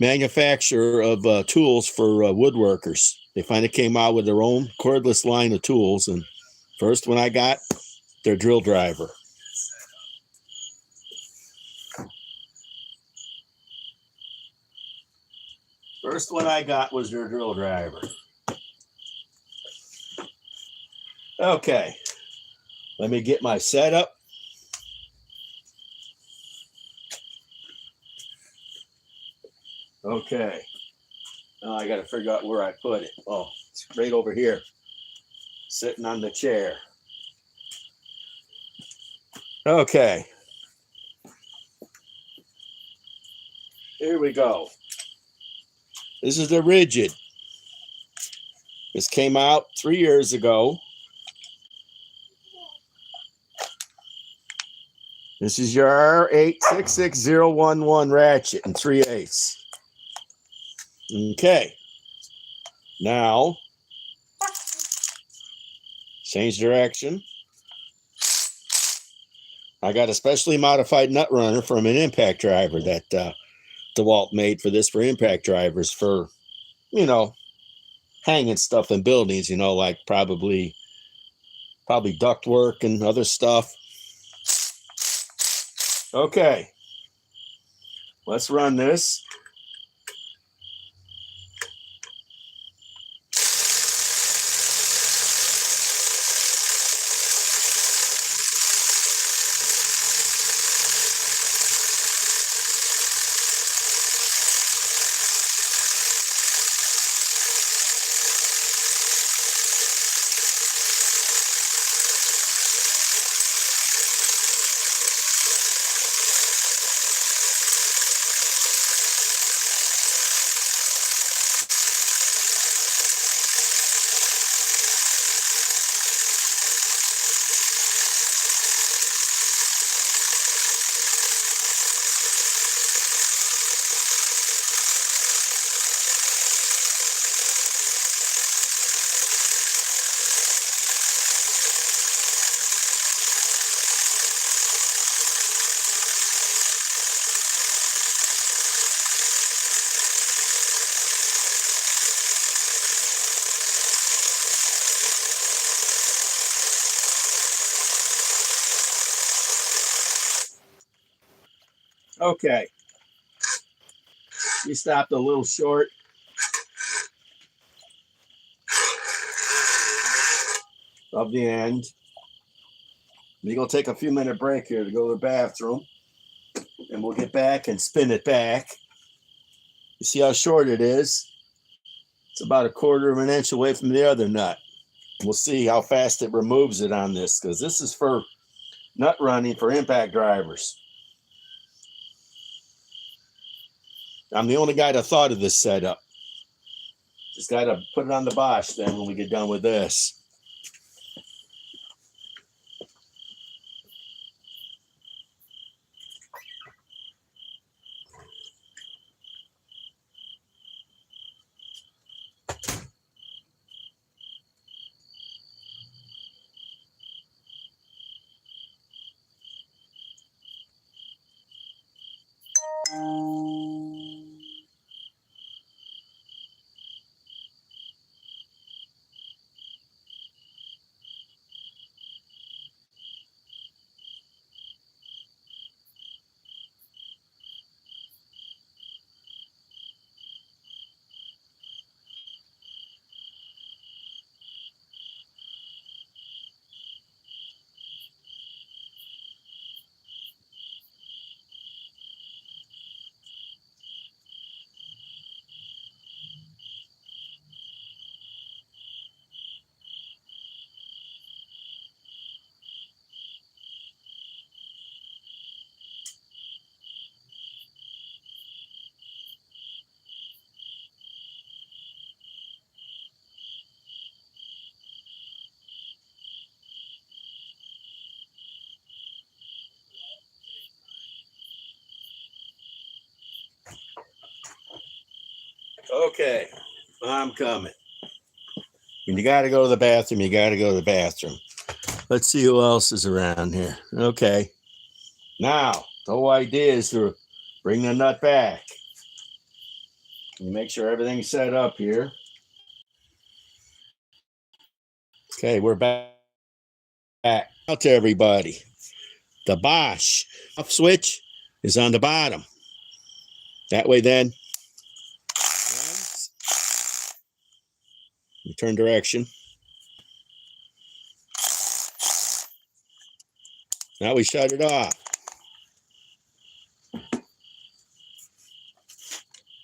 manufacturer of tools for woodworkers. They finally came out with their own cordless line of tools, and first one I got, their drill driver. First one I got was their drill driver. Okay, let me get my setup. Okay, now I got to figure out where I put it. Oh, it's right over here, sitting on the chair. Okay, here we go. This is the rigid. This came out 3 years ago. This is your R866011 ratchet in 3/8. Okay. Now, change direction. I got a specially modified nut runner from an impact driver that DeWalt made for this, for impact drivers, for, hanging stuff in buildings, like probably duct work and other stuff. Okay, let's run this. Okay, you stopped a little short. Of the end. We're going to take a few minute break here to go to the bathroom, and we'll get back and spin it back. You see how short it is? It's about 1/4 of an inch away from the other nut. We'll see how fast it removes it on this, because this is for nut running for impact drivers. I'm the only guy that thought of this setup. Just got to put it on the Bosch then when we get done with this. Okay, I'm coming. When you got to go to the bathroom, you got to go to the bathroom. Let's see who else is around here. Okay. Now, the whole idea is to bring the nut back. You make sure everything's set up here. Okay, we're back. Out to everybody. The Bosch off switch is on the bottom. That way then, you turn direction. Now we shut it off.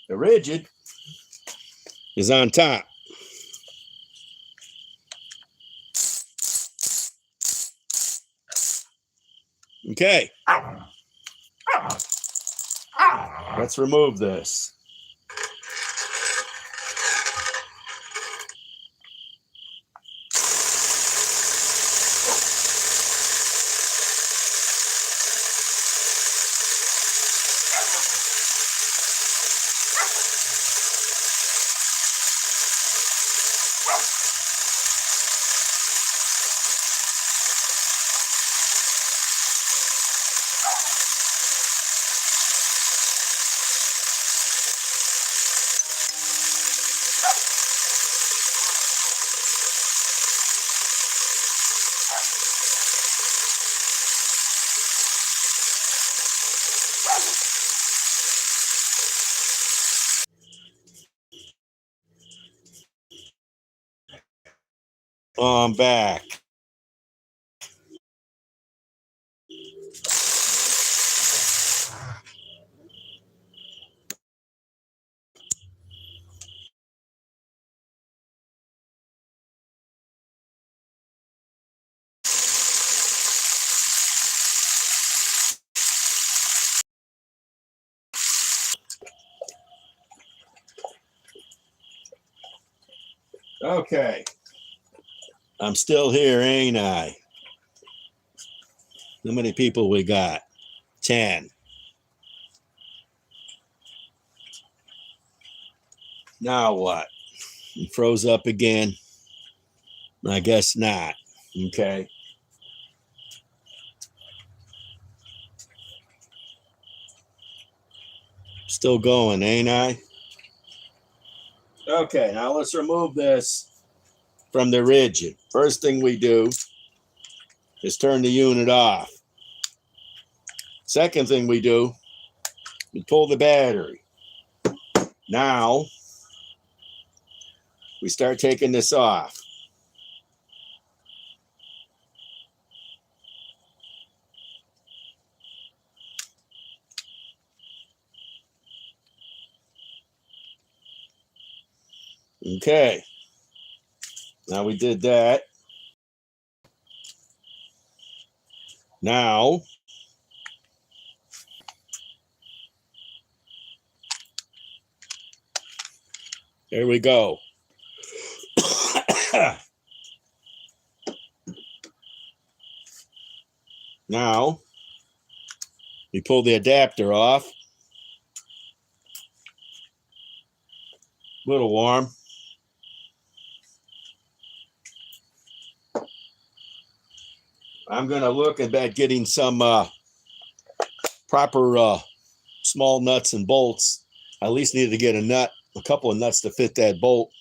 The rigid is on top. Okay. Let's remove this. I'm back. Okay. I'm still here, ain't I? How many people we got? 10. Now what? It froze up again? I guess not. Okay. Still going, ain't I? Okay, now let's remove this from the rigid. First thing we do is turn the unit off. Second thing we do, we pull the battery. Now, we start taking this off. Okay. Now we did that. Now, there we go. Now, we pull the adapter off. A little warm. I'm going to look at getting some proper small nuts and bolts. I at least need to get a couple of nuts to fit that bolt,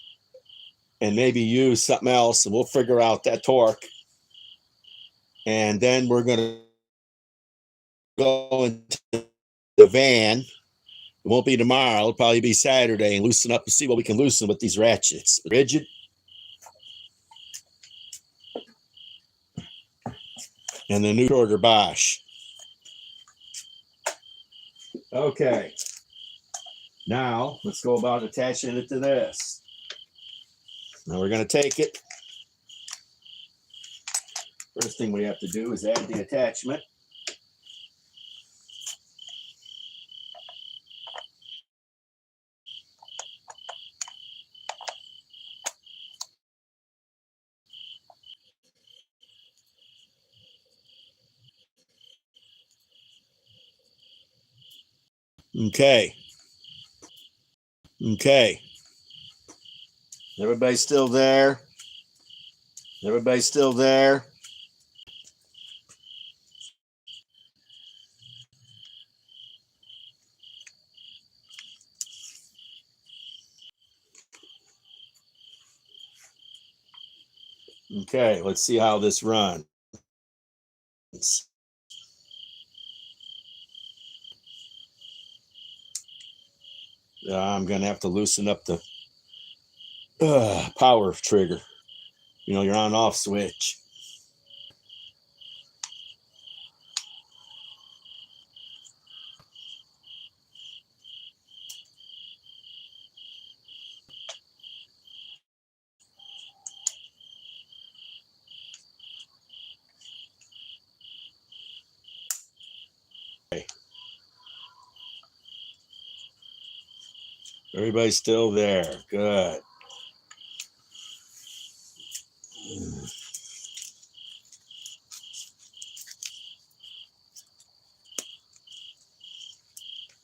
and maybe use something else, and we'll figure out that torque. And then we're going to go into the van. It won't be tomorrow. It'll probably be Saturday, and loosen up and see what we can loosen with these ratchets. Rigid. And the new order Bosch. Okay. Now, let's go about attaching it to this. Now we're going to take it. First thing we have to do is add the attachment. Okay. Okay. Everybody's still there? Everybody's still there? Okay, let's see how this runs. I'm going to have to loosen up the power trigger. You know, your on-off switch. Okay. Everybody's still there. Good.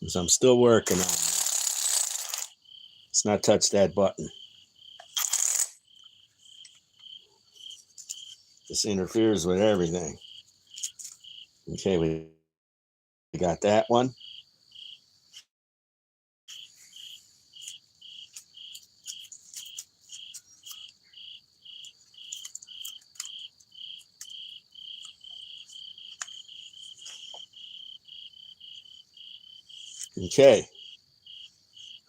So I'm still working on it. Let's not touch that button. This interferes with everything. Okay, we got that one. Okay,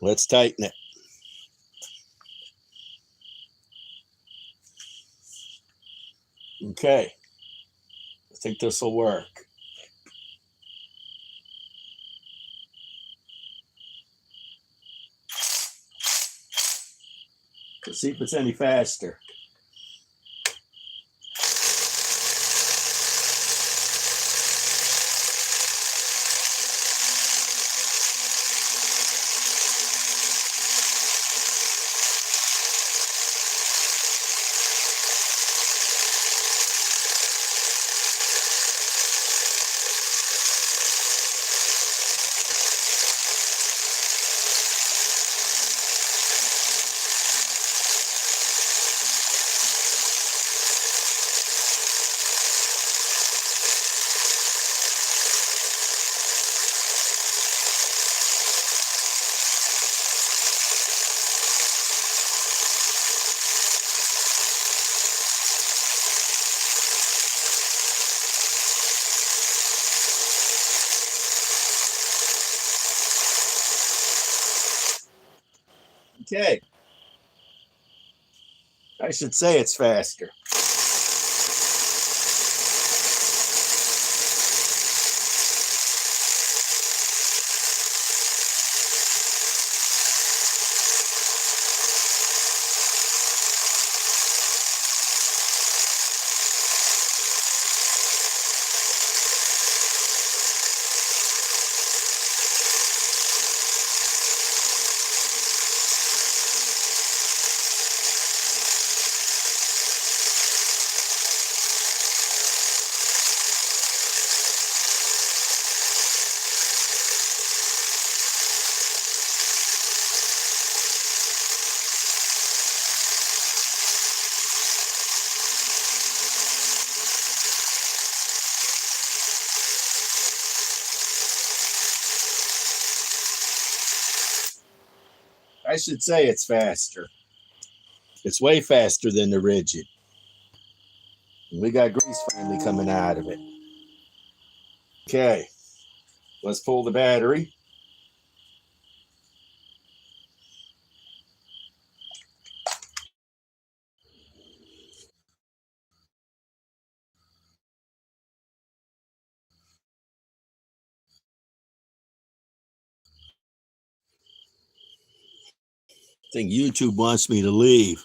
let's tighten it. Okay, I think this will work. Let's see if it's any faster. Okay, I should say it's faster. I should say it's faster. It's way faster than the rigid. And we got grease finally coming out of it. Okay, let's pull the battery. I think YouTube wants me to leave.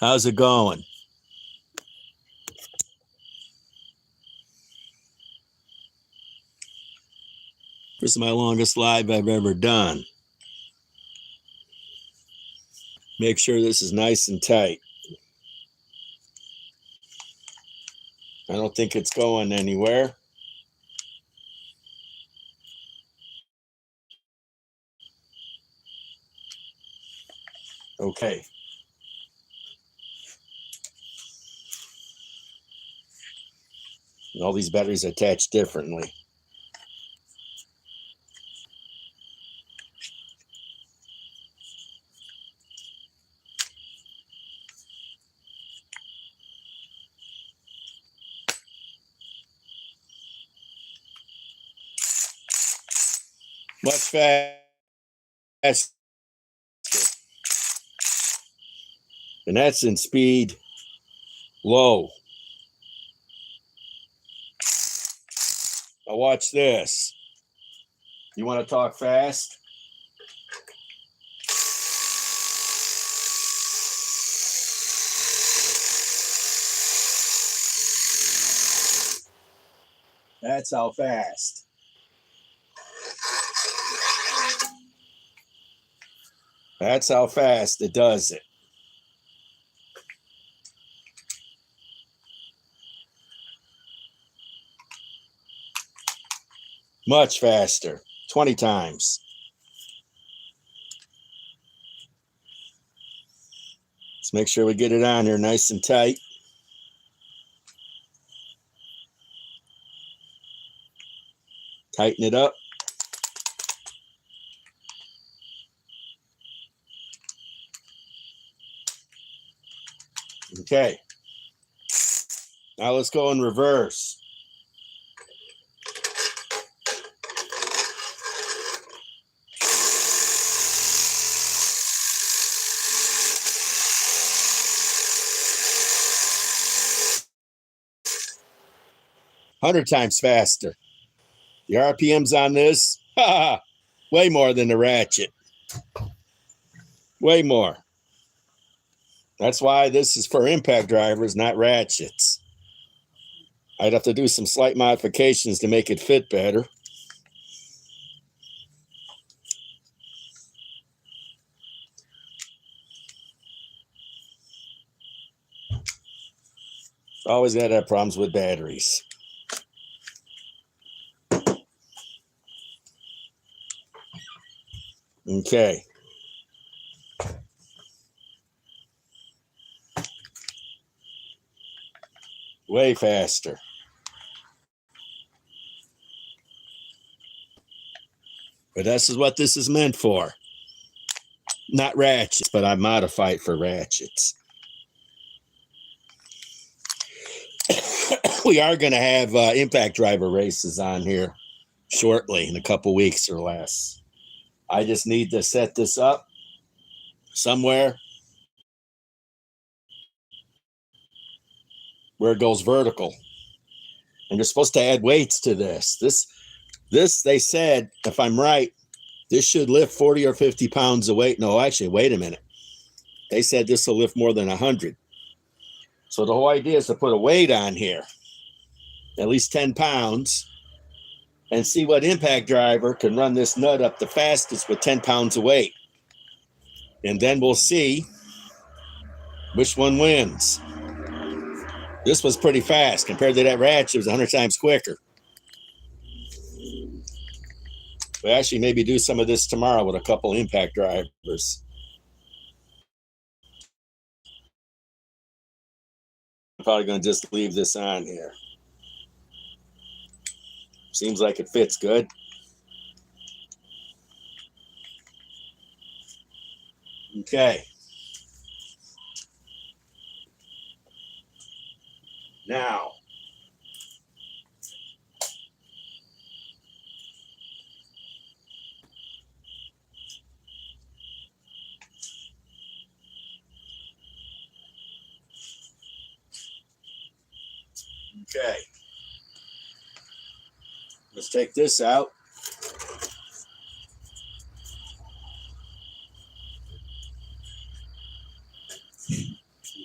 How's it going? This is my longest live I've ever done. Make sure this is nice and tight. I don't think it's going anywhere. Okay. And all these batteries attach differently. Much faster. And that's in speed low. Now watch this. You want to talk fast? That's how fast. That's how fast it does it. Much faster. 20 times. Let's make sure we get it on here nice and tight. Tighten it up. Okay. Now let's go in reverse. Hundred times faster. The RPMs on this, way more than the ratchet. Way more. That's why this is for impact drivers, not ratchets. I'd have to do some slight modifications to make it fit better. Always got to have problems with batteries. Okay. Way faster. But this is what this is meant for. Not ratchets, but I modify it for ratchets. We are going to have impact driver races on here shortly, in a couple weeks or less. I just need to set this up somewhere where it goes vertical. And you're supposed to add weights to this. This, they said, if I'm right, this should lift 40 or 50 pounds of weight. No, actually, wait a minute. They said this will lift more than 100. So the whole idea is to put a weight on here, at least 10 pounds, and see what impact driver can run this nut up the fastest with 10 pounds of weight. And then we'll see which one wins. This was pretty fast. Compared to that ratchet, it was 100 times quicker. We'll actually maybe do some of this tomorrow with a couple impact drivers. I'm probably going to just leave this on here. Seems like it fits good. Okay. Now, okay. Let's take this out.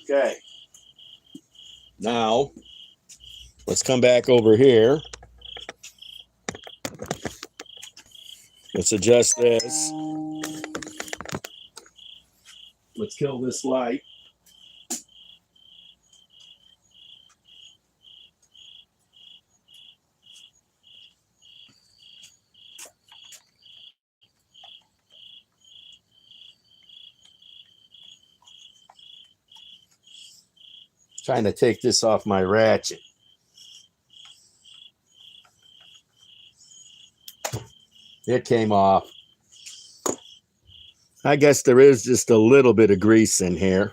Okay. Now, let's come back over here. Let's adjust this. Let's kill this light. Trying to take this off my ratchet. It came off. I guess there is just a little bit of grease in here.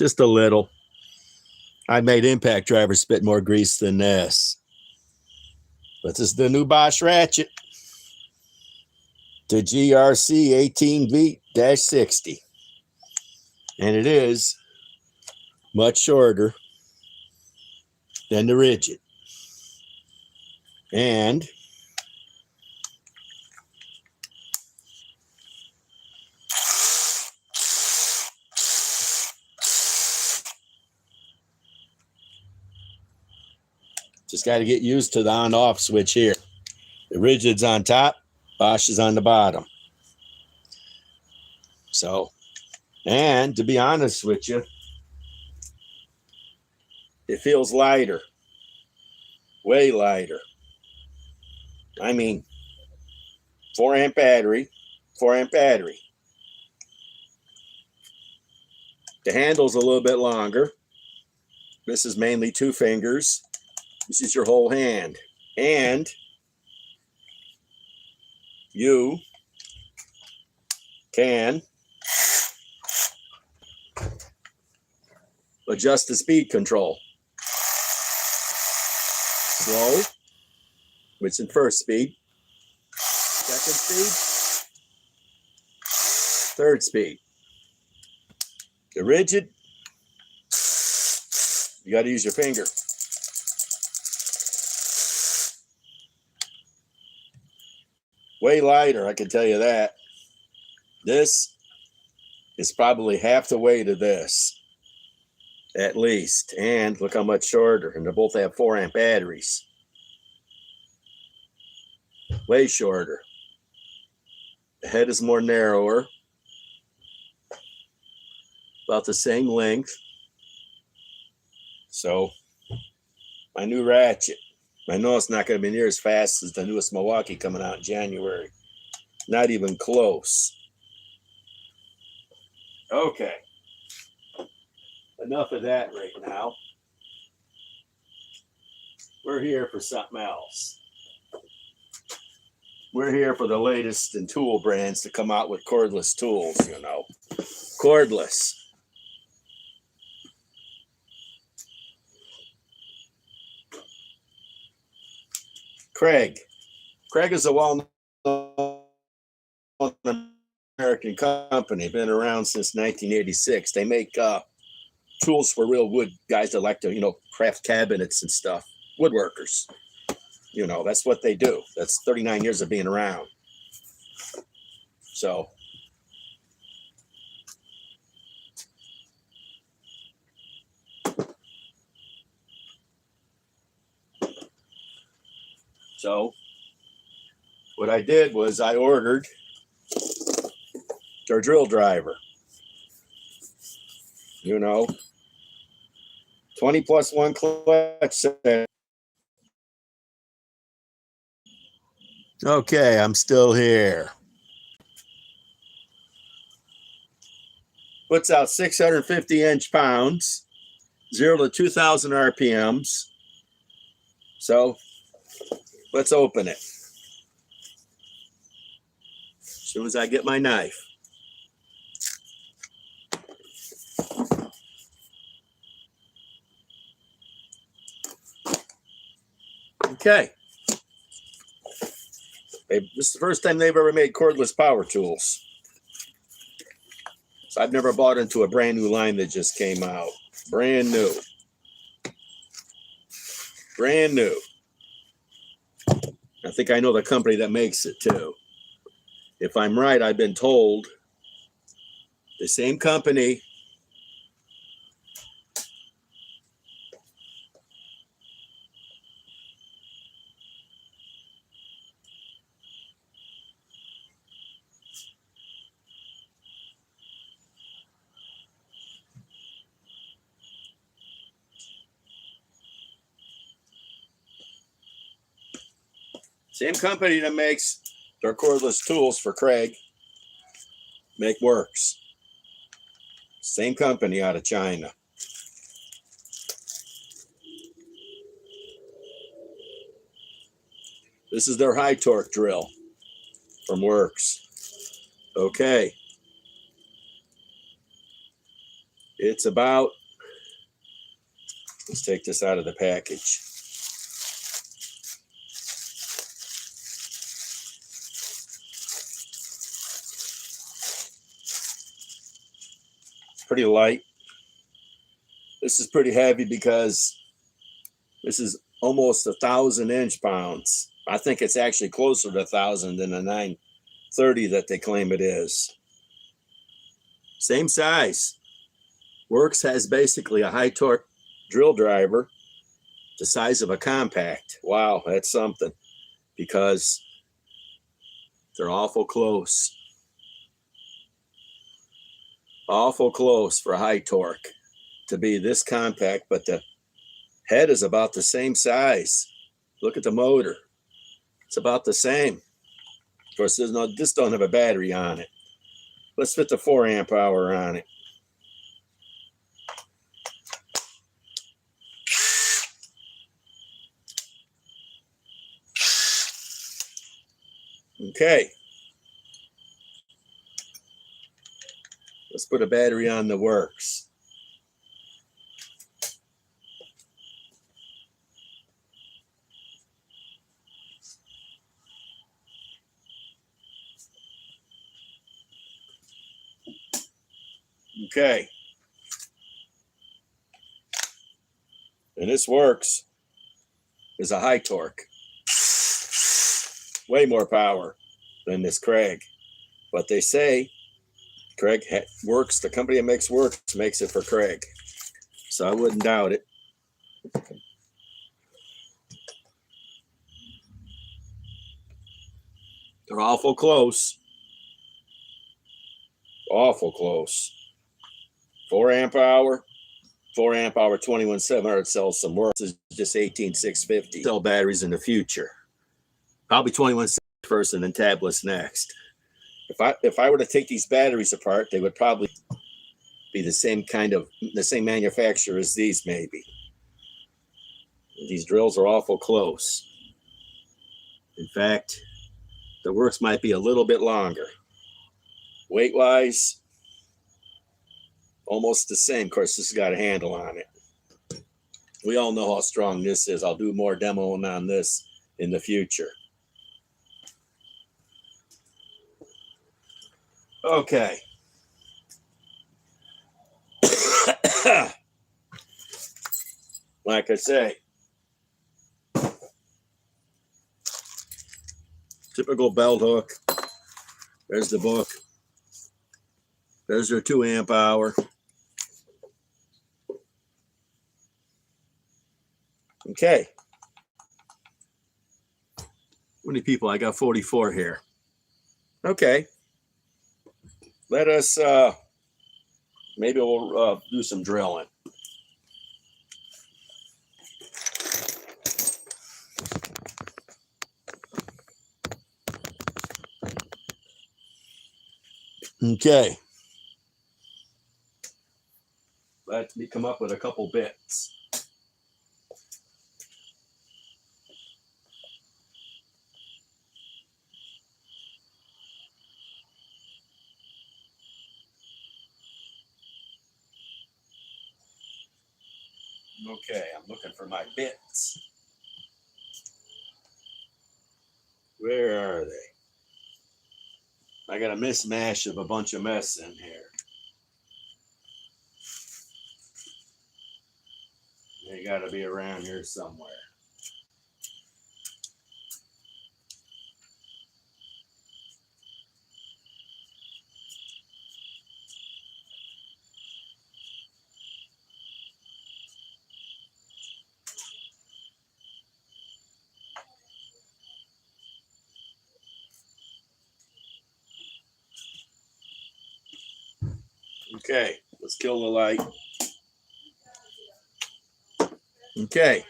Just a little. I made impact drivers spit more grease than this. But this is the new Bosch ratchet. The GRC 18V-60. And it is much shorter than the rigid. And just got to get used to the on-off switch here. The rigid's on top, Bosch is on the bottom. So, and to be honest with you, it feels lighter. Way lighter. I mean, 4-amp battery, 4-amp battery. The handle's a little bit longer. This is mainly 2 fingers. This is your whole hand. And you can adjust the speed control. Slow, which is first speed. Second speed. Third speed. The rigid, you got to use your finger. Way lighter, I can tell you that. This is probably half the weight of this, at least. And look how much shorter. And they both have 4-amp batteries. Way shorter. The head is more narrower. About the same length. So, my new ratchet. I know it's not going to be near as fast as the newest Milwaukee coming out in January. Not even close. Okay. Enough of that right now. We're here for something else. We're here for the latest in tool brands to come out with cordless tools, you know. Cordless. Kreg. Kreg is a well-known American company, been around since 1986. They make tools for real wood guys that like to, you know, craft cabinets and stuff. Woodworkers. You know, that's what they do. That's 39 years of being around. So, what I did was I ordered their drill driver. You know, 20+1 clutch set. Okay, I'm still here. Puts out 650 inch-pounds, 0 to 2,000 RPMs. So, let's open it. As soon as I get my knife. Okay. This is the first time they've ever made cordless power tools. So I've never bought into a brand new line that just came out. Brand new. Brand new. I think I know the company that makes it too. If I'm right, I've been told the same company Same company that makes their cordless tools for Kreg make works. Same company out of China. This is their high torque drill from Works. Okay. It's about, let's take this out of the package. Pretty light. This is pretty heavy because this is almost 1,000 inch-pounds. I think it's actually closer to 1,000 than the 930 that they claim it is. Same size. Works has basically a high torque drill driver the size of a compact. Wow, that's something, because they're awful close. Awful close for high torque to be this compact, but the head is about the same size. Look at the motor. It's about the same. Of course, there's no, this don't have a battery on it. Let's fit the 4 amp hour on it. Okay. Let's put a battery on the Works. Okay. And this Works is a high torque. Way more power than this Kreg. But they say Kreg Works, the company that makes Works, makes it for Kreg. So I wouldn't doubt it. They're awful close. Awful close. 4 amp hour. 4 amp hour 21700 sells some Works. Is just 18650. Sell batteries in the future. Probably 21700 first and then tablets next. If I were to take these batteries apart, they would probably be the same manufacturer as these, maybe. These drills are awful close. In fact, the Works might be a little bit longer. Weight-wise, almost the same. Of course, this has got a handle on it. We all know how strong this is. I'll do more demoing on this in the future. Okay. Like I say, typical belt hook. There's the book. There's their 2 amp hour. Okay. How many people? I got 44 here. Okay. Let us, maybe we'll do some drilling. Okay. Let me come up with a couple bits. Okay, I'm looking for my bits. Where are they? I got a mismatch of a bunch of mess in here. They got to be around here somewhere. Okay, let's kill the light. Okay.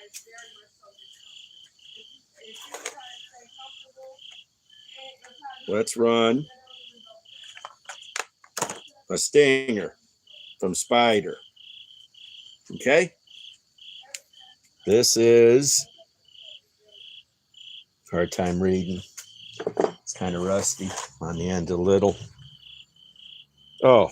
let's run a Stinger from Spider. Okay. This is hard time reading. It's kind of rusty on the end a little. Oh.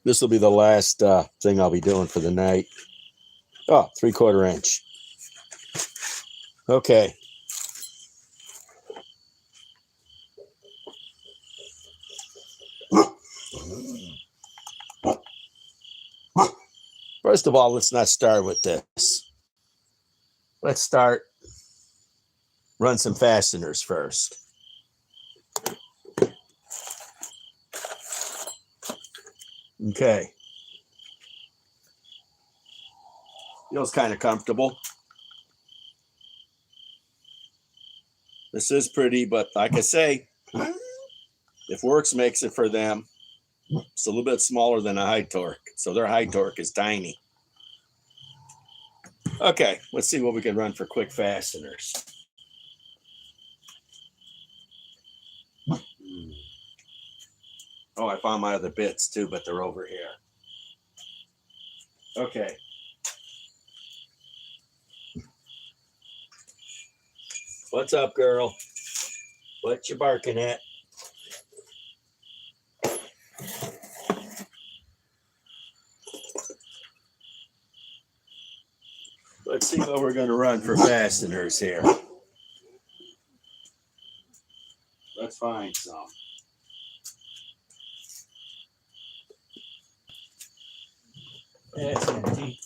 This will be the last thing I'll be doing for the night. Oh, 3/4 inch. Okay. First of all, let's not start with this. Let's run some fasteners first. Okay. Feels kind of comfortable. This is pretty, but like I say, if Works makes it for them, it's a little bit smaller than a high torque. So their high torque is tiny. Okay, let's see what we can run for quick fasteners. Oh, I found my other bits too, but they're over here. Okay. What's up, girl? What you barking at? Let's see what we're going to run for fasteners here. Let's find some. That's empty.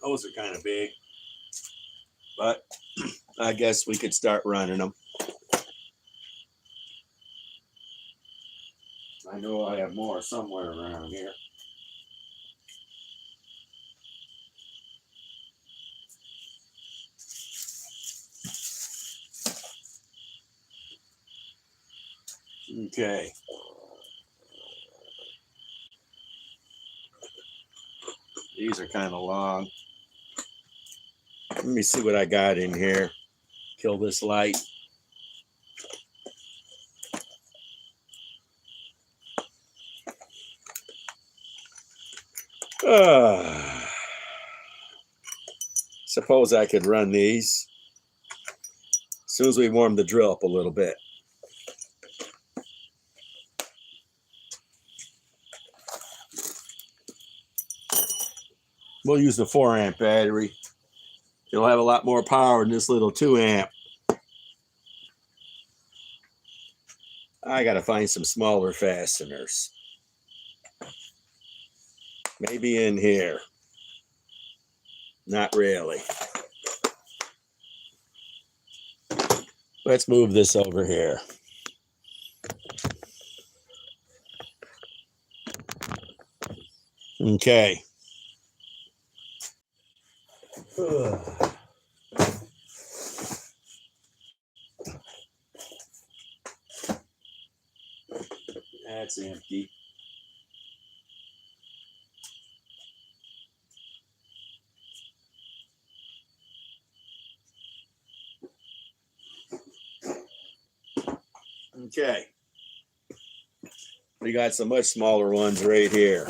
Those are kind of big, but I guess we could start running them. I know I have more somewhere around here. Okay. These are kind of long. Let me see what I got in here. Kill this light. Suppose I could run these as soon as we warm the drill up a little bit. We'll use the 4 amp battery. It'll have a lot more power than this little 2 amp. I gotta find some smaller fasteners. Maybe in here. Not really. Let's move this over here. Okay. That's empty. Okay. We got some much smaller ones right here.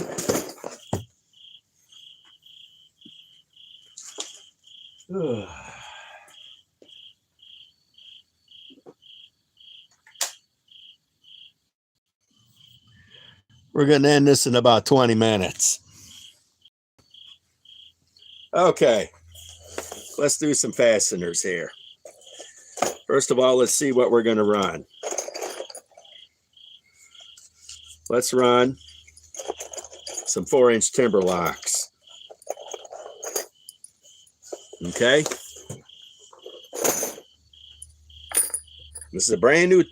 We're going to end this in about 20 minutes. Okay. Let's do some fasteners here. First of all, let's see what we're going to run. Let's run some 4-inch timber locks. Okay. This is a brand new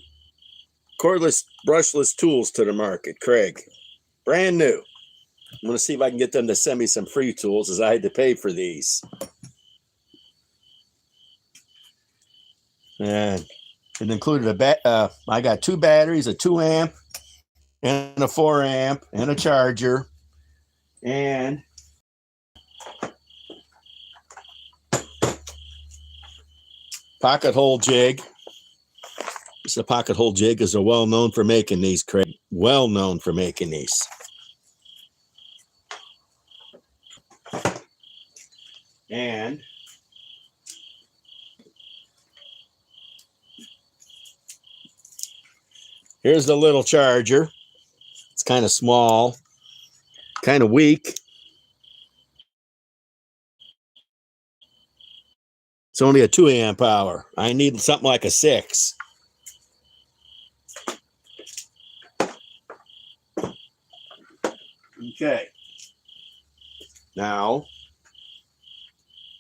cordless brushless tools to the market, Kreg. Brand new. I'm going to see if I can get them to send me some free tools, as I had to pay for these. And it included I got 2 batteries, a 2 amp and a 4 amp and a charger. And Pocket hole jig. This is a pocket hole jig, is well known for making these, Kreg. Well known for making these. And here's the little charger. It's kind of small, kind of weak. It's only a 2 amp hour. I need something like a 6. Okay. Now,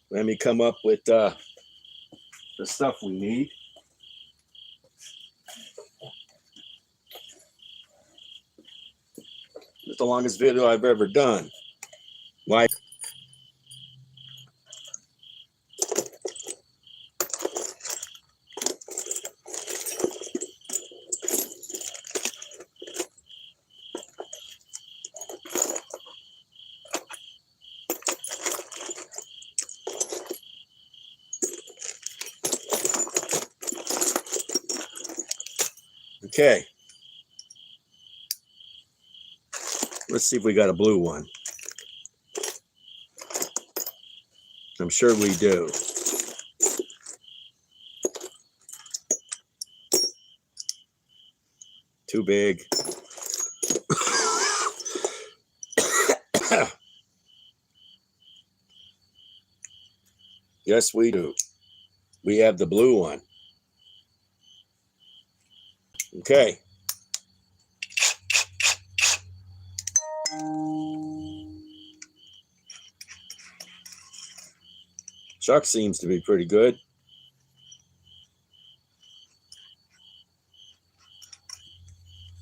let me come up with the stuff we need. It's the longest video I've ever done. Like, okay. Let's see if we got a blue one. I'm sure we do. Too big. Yes, we do. We have the blue one. Okay. Chuck seems to be pretty good.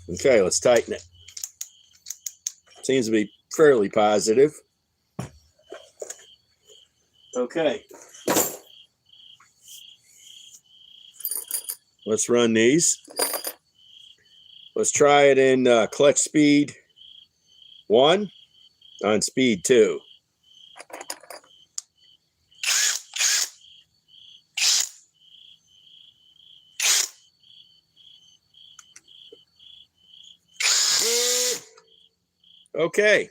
Okay, let's tighten it. Seems to be fairly positive. Okay. Let's run these. Let's try it in clutch speed 1 on speed 2. Okay.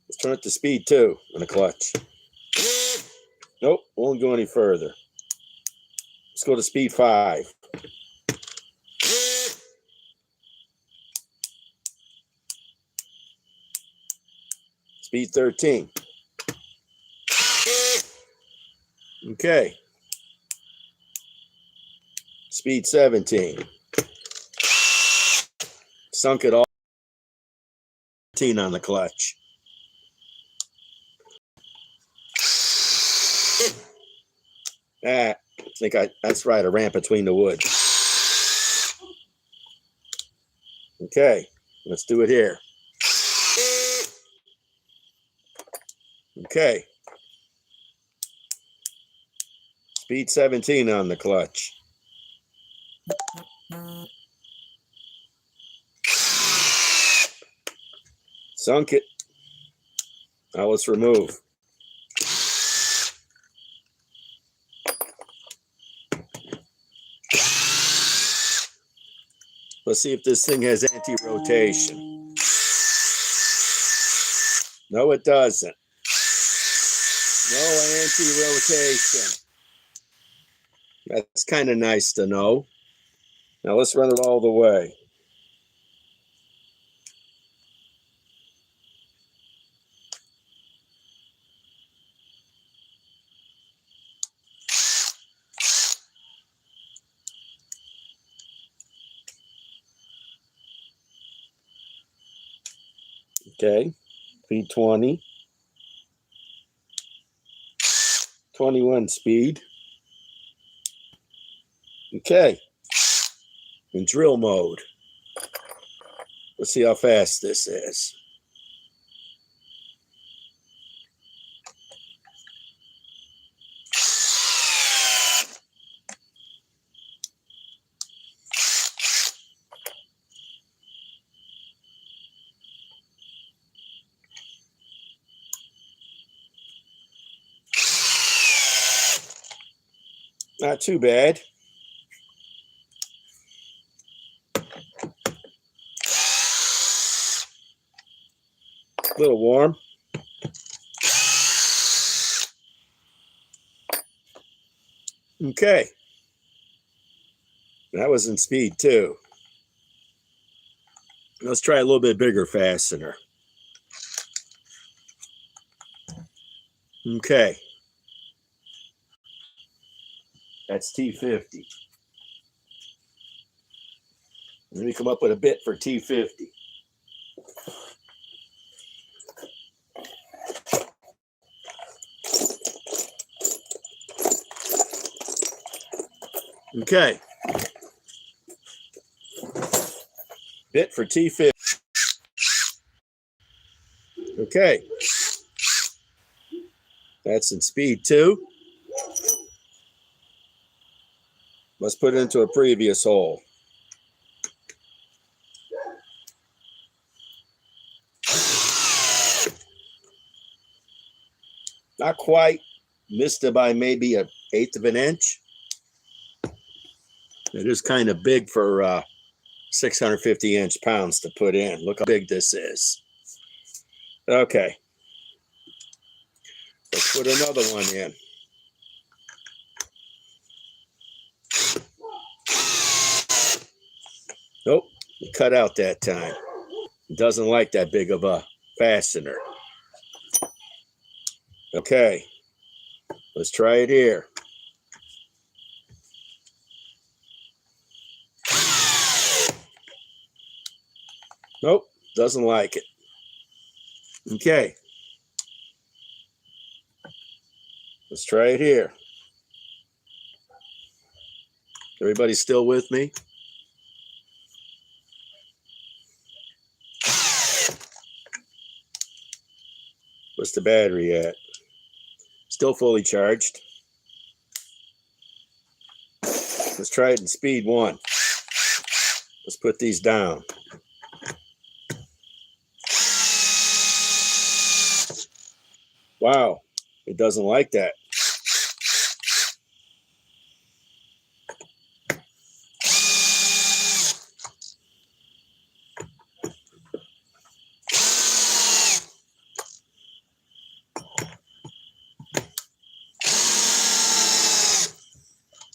Let's turn it to speed 2 on the clutch. Nope, won't go any further. Let's go to speed 5. Speed 13. Okay. Speed 17. Sunk it all. 13 on the clutch. I think that's right, a ramp between the wood. Okay, let's do it here. Okay. Speed 17 on the clutch. Sunk it. Now let's remove. Let's see if this thing has anti-rotation. No, it doesn't. No anti-rotation. That's kind of nice to know. Now let's run it all the way. Okay, speed 20. 21 speed. Okay, in drill mode. Let's see how fast this is. Not too bad. A little warm. Okay. That was in speed too. Let's try a little bit bigger fastener. Okay. That's T50. Let me come up with a bit for T50. Okay. Bit for T50. Okay. That's in speed too. Let's put it into a previous hole. Not quite. Missed it by maybe 1/8 of an inch. It is kind of big for 650 inch-pounds to put in. Look how big this is. Okay. Let's put another one in. Nope, it cut out that time. It doesn't like that big of a fastener. Okay, let's try it here. Nope, doesn't like it. Okay, let's try it here. Everybody still with me? What's the battery at? Still fully charged. Let's try it in speed 1. Let's put these down. Wow, it doesn't like that.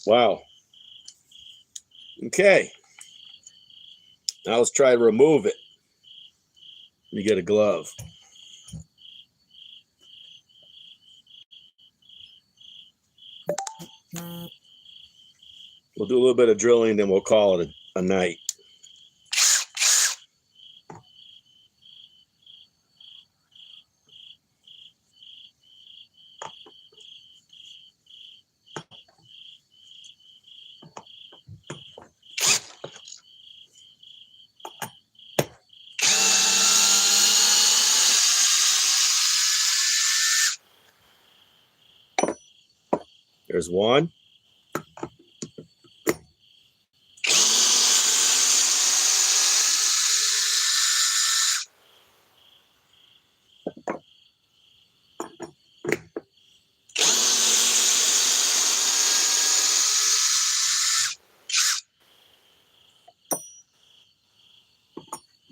Wow. Okay. Now let's try to remove it. Let me get a glove. We'll do a little bit of drilling, then we'll call it a night. There's one.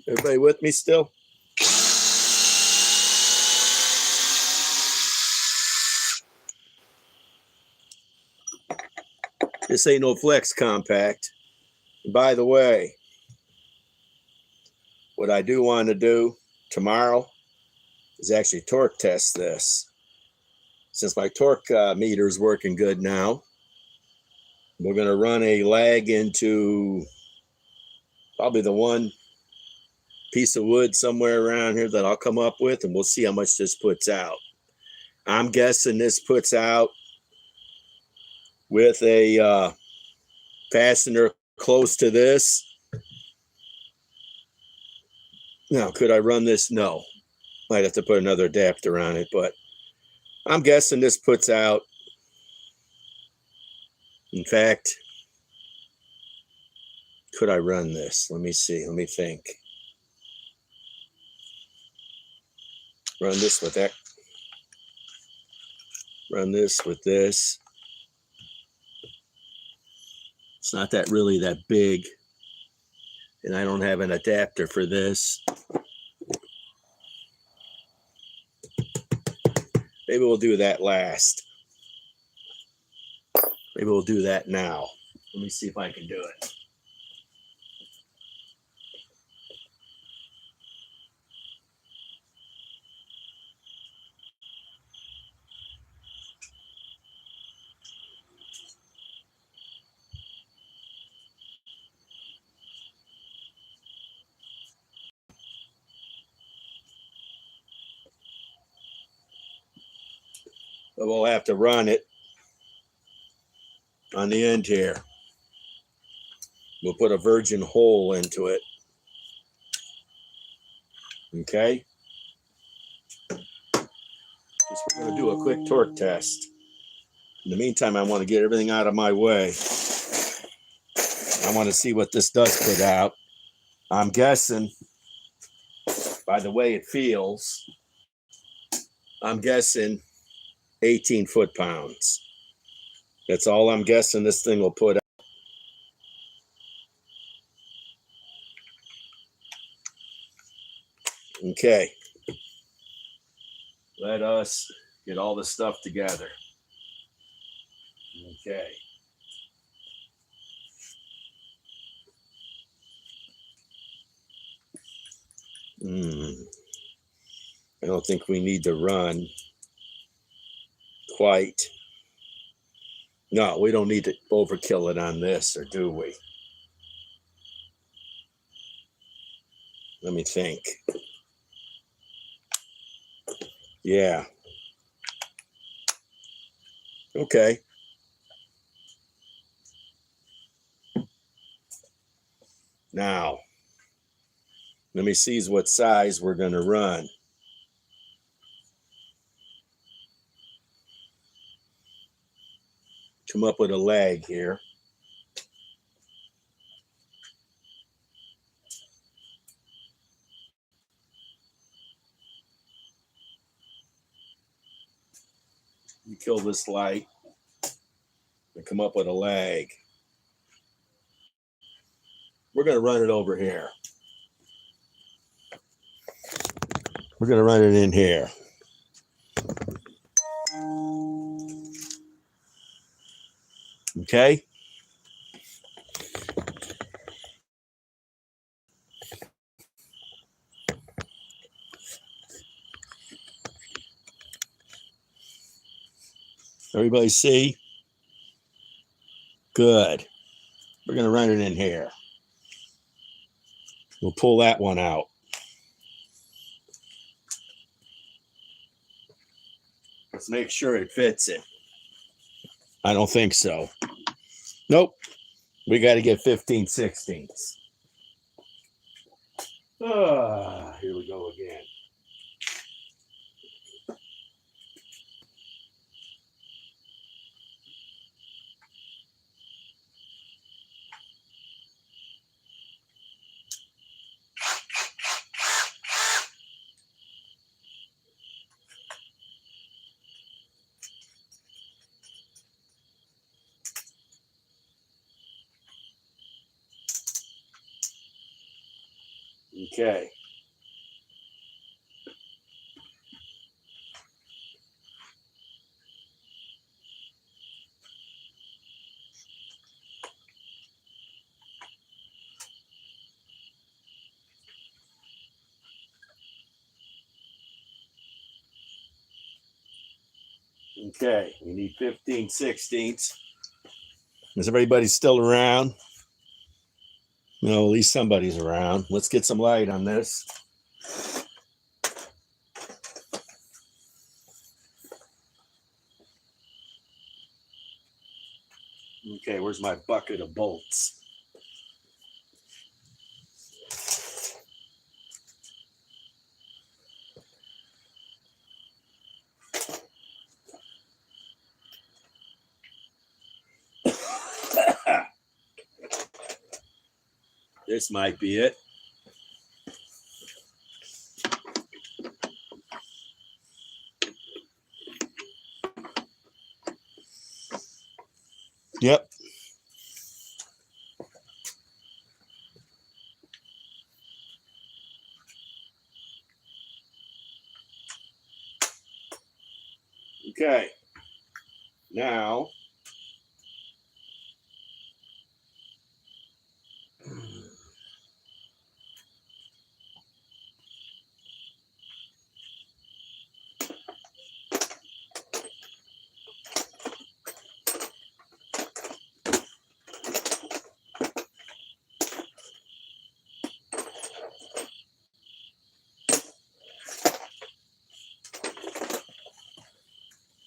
Everybody with me still? This ain't no flex compact. And by the way, what I do want to do tomorrow is actually torque test this. Since my torque meter is working good now, we're going to run a lag into probably the one piece of wood somewhere around here that I'll come up with, and we'll see how much this puts out. I'm guessing this puts out with a fastener close to this. Now, could I run this? No. Might have to put another adapter on it, but I'm guessing this puts out, in fact, could I run this? Let me see. Let me think. Run this with that. Run this with this. It's not that really that big. And I don't have an adapter for this. Maybe we'll do that last. Maybe we'll do that now. Let me see if I can do it. But we'll have to run it on the end here. We'll put a virgin hole into it. Okay? Just we're going to do a quick torque test. In the meantime, I want to get everything out of my way. I want to see what this does put out. I'm guessing, by the way it feels, I'm guessing 18 foot-pounds. That's all I'm guessing this thing will put out. Okay. Let us get all this stuff together. Okay. I don't think we need to run quite. No, we don't need to overkill it on this, or do we? Let me think. Yeah. Okay. Now, let me see what size we're going to run. Come up with a lag here. You kill this light and come up with a lag. We're going to run it over here. We're going to run it in here. Okay? Everybody see? Good. We're going to run it in here. We'll pull that one out. Let's make sure it fits it. I don't think so. Nope. We got to get 15/16. Here we go again. Okay. Okay, we need 15/16. Is everybody still around? No, at least somebody's around. Let's get some light on this. Okay, where's my bucket of bolts? This might be it. Yep. Now,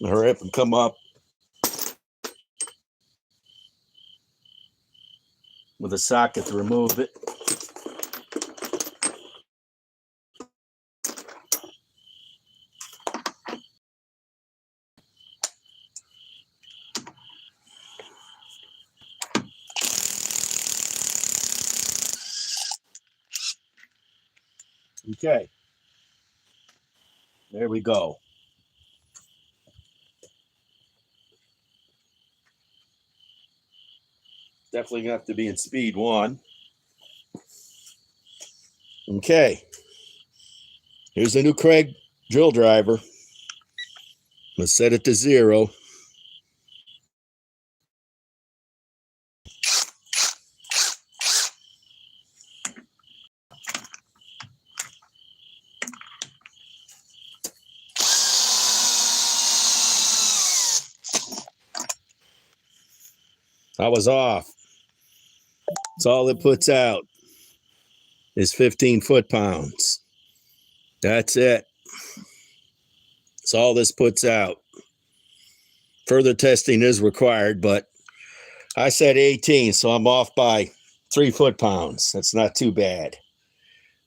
hurry up and come up with a socket to remove it. Okay, there we go. Definitely gonna have to be in speed 1. Okay, here's the new Kreg drill driver. Let's set it to 0. I was off. That's all it puts out is 15 foot-pounds. That's it. That's all this puts out. Further testing is required, but I said 18, so I'm off by 3 foot-pounds. That's not too bad.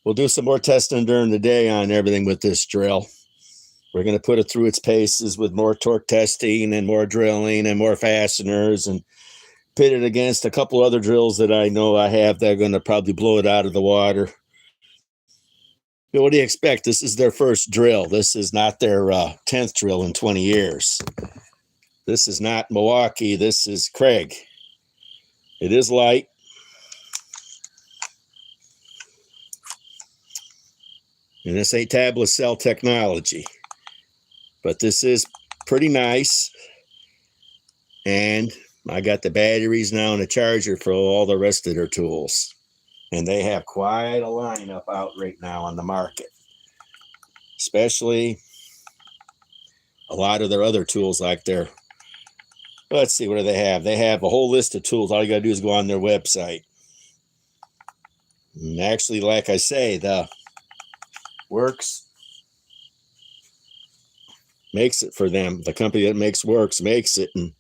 We'll do some more testing during the day on everything with this drill. We're going to put it through its paces with more torque testing and more drilling and more fasteners, and pit it against a couple other drills that I know I have that are going to probably blow it out of the water. But what do you expect? This is their first drill. This is not their 10th drill in 20 years. This is not Milwaukee. This is Kreg. It is light. And this ain't tablet cell technology. But this is pretty nice. And I got the batteries now and a charger for all the rest of their tools. And they have quite a lineup out right now on the market. Especially a lot of their other tools like their, let's see, what do they have? They have a whole list of tools. All you got to do is go on their website. And actually, like I say, the Works makes it for them. The company that makes Works makes it. And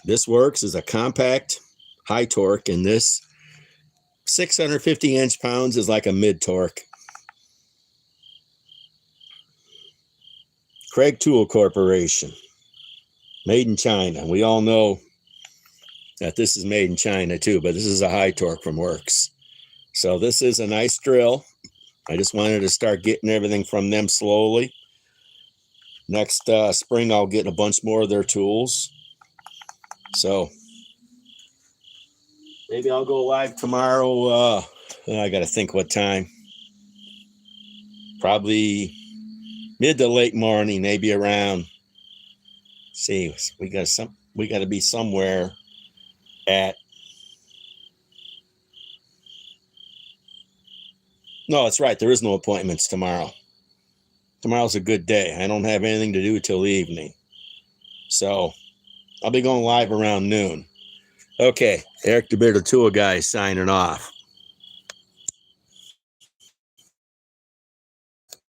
this Works is a compact, high torque, and this 650 inch-pounds is like a mid-torque. Kreg Tool Corporation, made in China. We all know that this is made in China too, but this is a high torque from Works. So this is a nice drill. I just wanted to start getting everything from them slowly. Next spring, I'll get a bunch more of their tools. So maybe I'll go live tomorrow. I got to think what time. Probably mid to late morning, maybe around. See, we got to be somewhere at. No, that's right. There is no appointments tomorrow. Tomorrow's a good day. I don't have anything to do till evening. So I'll be going live around noon. Okay, Eric the Bearded Tool Guy signing off.